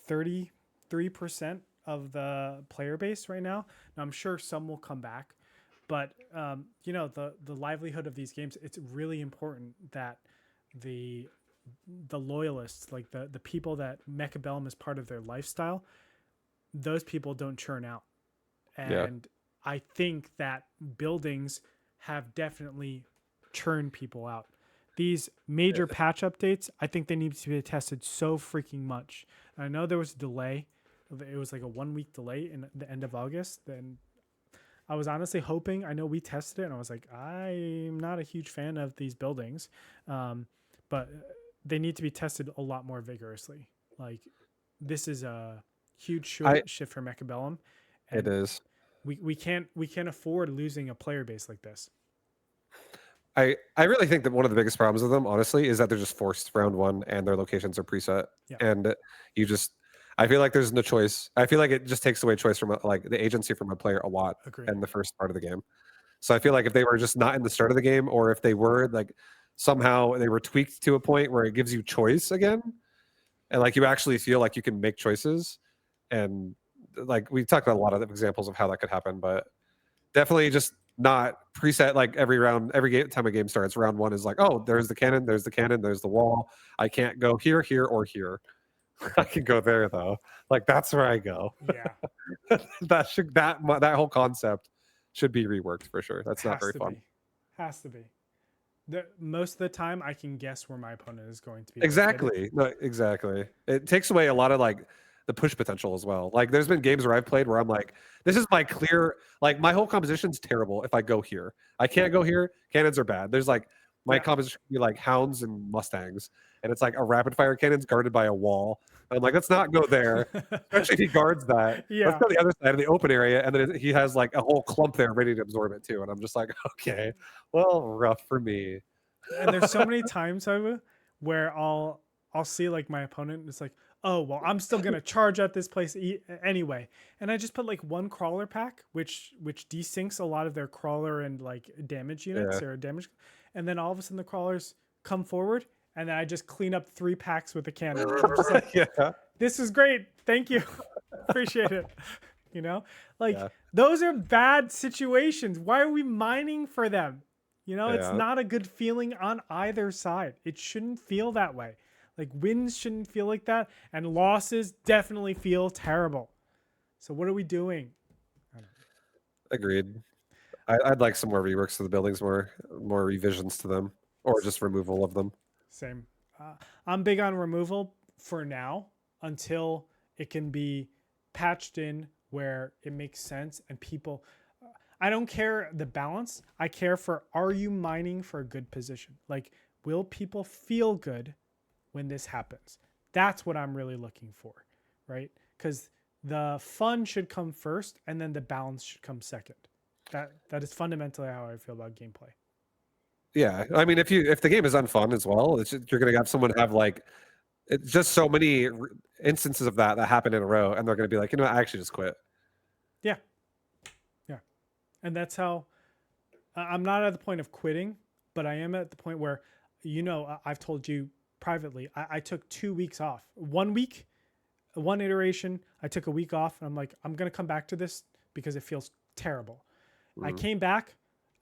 33% of the player base right now. Now I'm sure some will come back, but the livelihood of these games. It's really important that the the loyalists, like the people that Mechabellum is part of their lifestyle, those people don't churn out. Yeah. And I think that buildings have definitely churned people out. These major patch updates, I think they need to be tested so freaking much. I know there was a delay. It was like a 1 week delay in the end of August. Then I was honestly hoping, I know we tested it and I was like, I'm not a huge fan of these buildings. But they need to be tested a lot more vigorously. Like, this is a huge I shift for Mechabellum, it and is. we can't afford losing a player base like this. I really think that one of the biggest problems with them, honestly, is that they're just forced round one and their locations are preset. Yeah, And you just I feel like there's no choice. I feel like it just takes away choice from like the agency from a player a lot agree. in the first part of the game. So I feel like if they were just not in the start of the game, or if they were like somehow they were tweaked to a point where it gives you choice again, and like you actually feel like you can make choices, and like we talked about a lot of examples of how that could happen, but definitely just not preset like every round, time a game starts. Round one is like, oh, there's the cannon, there's the wall. I can't go here, here, or here. I can go there though. Like that's where I go. Yeah, That whole concept should be reworked for sure. That's not has very to fun. be, has to be. Most of the time, I can guess where my opponent is going to be located. Exactly. No, exactly. It takes away a lot of like the push potential as well. Like there's been games where I've played where I'm like, this is my clear like my whole composition's terrible if I go here. I can't go here. Cannons are bad. There's like my Yeah, composition can be like hounds and mustangs, and it's like a rapid fire cannon's guarded by a wall. And I'm like, let's not go there. Especially if he guards that. Let's yeah. go to the other side of the open area, and then he has like a whole clump there ready to absorb it too. And I'm just like, okay, well, rough for me. And there's so many times where I'll see like my opponent and it's like, oh well, I'm still gonna charge at this place anyway, and I just put like one crawler pack, which desyncs a lot of their crawler and like damage Yeah. units or damage, and then all of a sudden the crawlers come forward, and then I just clean up 3 packs with a cannon. I'm just like, Yeah. this is great, thank you, appreciate it. You know, like Yeah. those are bad situations. Why are we mining for them? You know, it's Yeah. not a good feeling on either side. It shouldn't feel that way. Like wins shouldn't feel like that, and losses definitely feel terrible. So what are we doing? I don't know. Agreed. I'd like some more reworks to the buildings, more revisions to them, or just removal of them. Same. I'm big on removal for now until it can be patched in where it makes sense and people. I don't care the balance. I care for, are you mining for a good position? Like, will people feel good when this happens? That's what I'm really looking for, right? Because the fun should come first and then the balance should come second. That is fundamentally how I feel about gameplay. Yeah, I mean, if the game is unfun as well, you're gonna have someone have like it's just so many instances of that happen in a row, and they're gonna be like, you know, I actually just quit. Yeah. Yeah. And that's how I'm not at the point of quitting, but I am at the point where, you know, I've told you privately, I took 2 weeks off. 1 week, one iteration, I took a week off, and I'm like, I'm going to come back to this because it feels terrible. I Mm. came back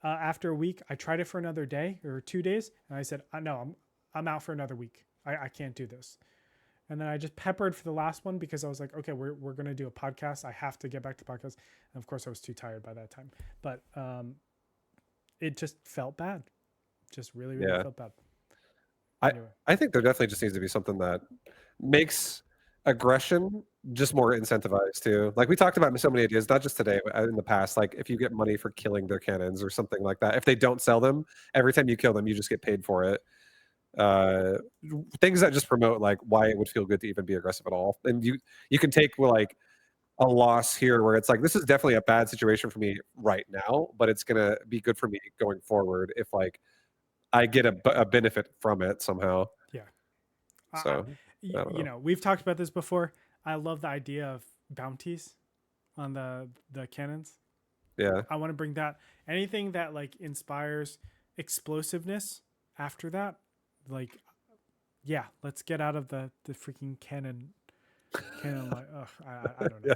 after a week. I tried it for another day or 2 days, and I said, no, I'm out for another week. I can't do this. And then I just peppered for the last one because I was like, okay, we're going to do a podcast. I have to get back to podcast. And of course, I was too tired by that time. But it just felt bad. Just really, really Yeah, felt bad. I Anyway, I think there definitely just needs to be something that makes aggression just more incentivized too. Like we talked about so many ideas, not just today, but in the past. Like if you get money for killing their cannons or something like that, if they don't sell them, every time you kill them, you just get paid for it. Uh, Things that just promote like why it would feel good to even be aggressive at all. And you can take like a loss here where it's like this is definitely a bad situation for me right now, but it's gonna be good for me going forward if like I get a benefit from it somehow. yeah. So I don't You know. know, we've talked about this before. I love the idea of bounties on the cannons. Yeah. I want to bring that, anything that like inspires explosiveness after that. Like, yeah, let's get out of the freaking cannon. Like, ugh, I don't know. Yeah. I don't know.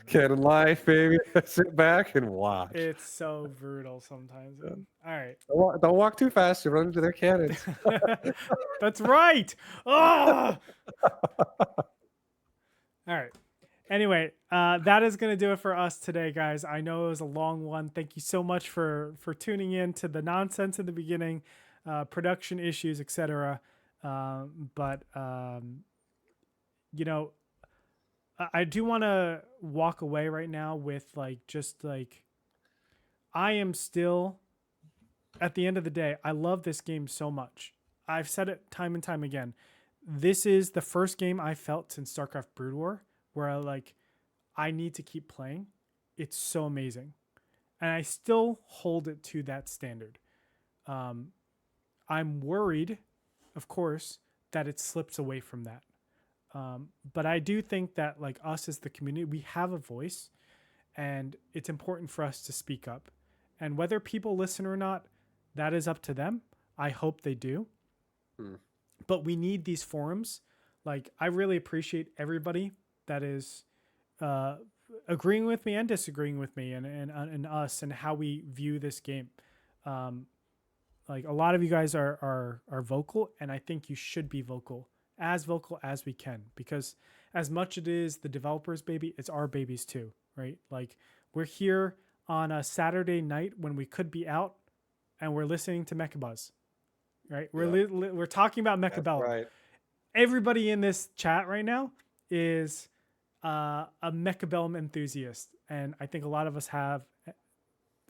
Canon life, baby. Sit back and watch. It's so brutal sometimes, Yeah. man. All right. Don't walk too fast. You run into their cannons. That's right. Oh! All right. Anyway, that is going to do it for us today, guys. I know it was a long one. Thank you so much for tuning in to the nonsense in the beginning, production issues, etc. But you know, I do want to walk away right now with like just like I am still, at the end of the day, I love this game so much. I've said it time and time again. This is the first game I felt since StarCraft Brood War where I need to keep playing. It's so amazing. And I still hold it to that standard. Um, I'm worried, of course, that it slips away from that. But I do think that like us as the community, we have a voice and it's important for us to speak up. And whether people listen or not, that is up to them. I hope they do. Hmm. But we need these forums. Like I really appreciate everybody that is uh, agreeing with me and disagreeing with me and us and how we view this game. Um, like a lot of you guys are vocal, and I think you should be vocal as we can, because as much it is the developers' baby, it's our babies too, right? Like we're here on a Saturday night when we could be out, and we're listening to Mechabuzz, right? We're talking about That's Mechabellum. right. Everybody in this chat right now is a Mechabellum enthusiast, and I think a lot of us have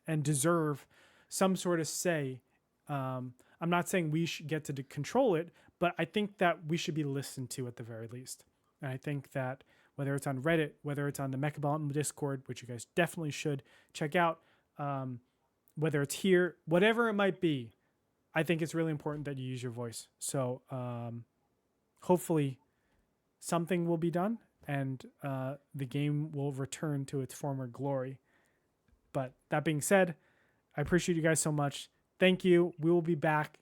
and deserve some sort of say. I'm not saying we should get to control it, but I think that we should be listened to at the very least. And I think that whether it's on Reddit, whether it's on the Mechabellum Discord, which you guys definitely should check out, whether it's here, whatever it might be, I think it's really important that you use your voice. So hopefully something will be done and the game will return to its former glory. But that being said, I appreciate you guys so much. Thank you. We will be back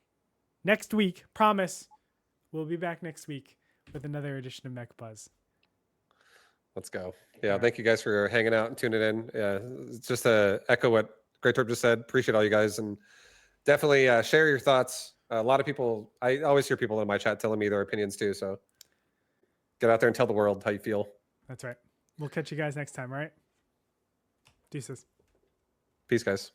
next week. Promise. We'll be back next week with another edition of Mechabuzz. Let's go. Yeah, thank you guys for hanging out and tuning in. Yeah, just to echo what Great Turb just said. Appreciate all you guys, and definitely share your thoughts. A lot of people, I always hear people in my chat telling me their opinions too. So get out there and tell the world how you feel. That's right. We'll catch you guys next time, all right? Deuces. Peace, guys.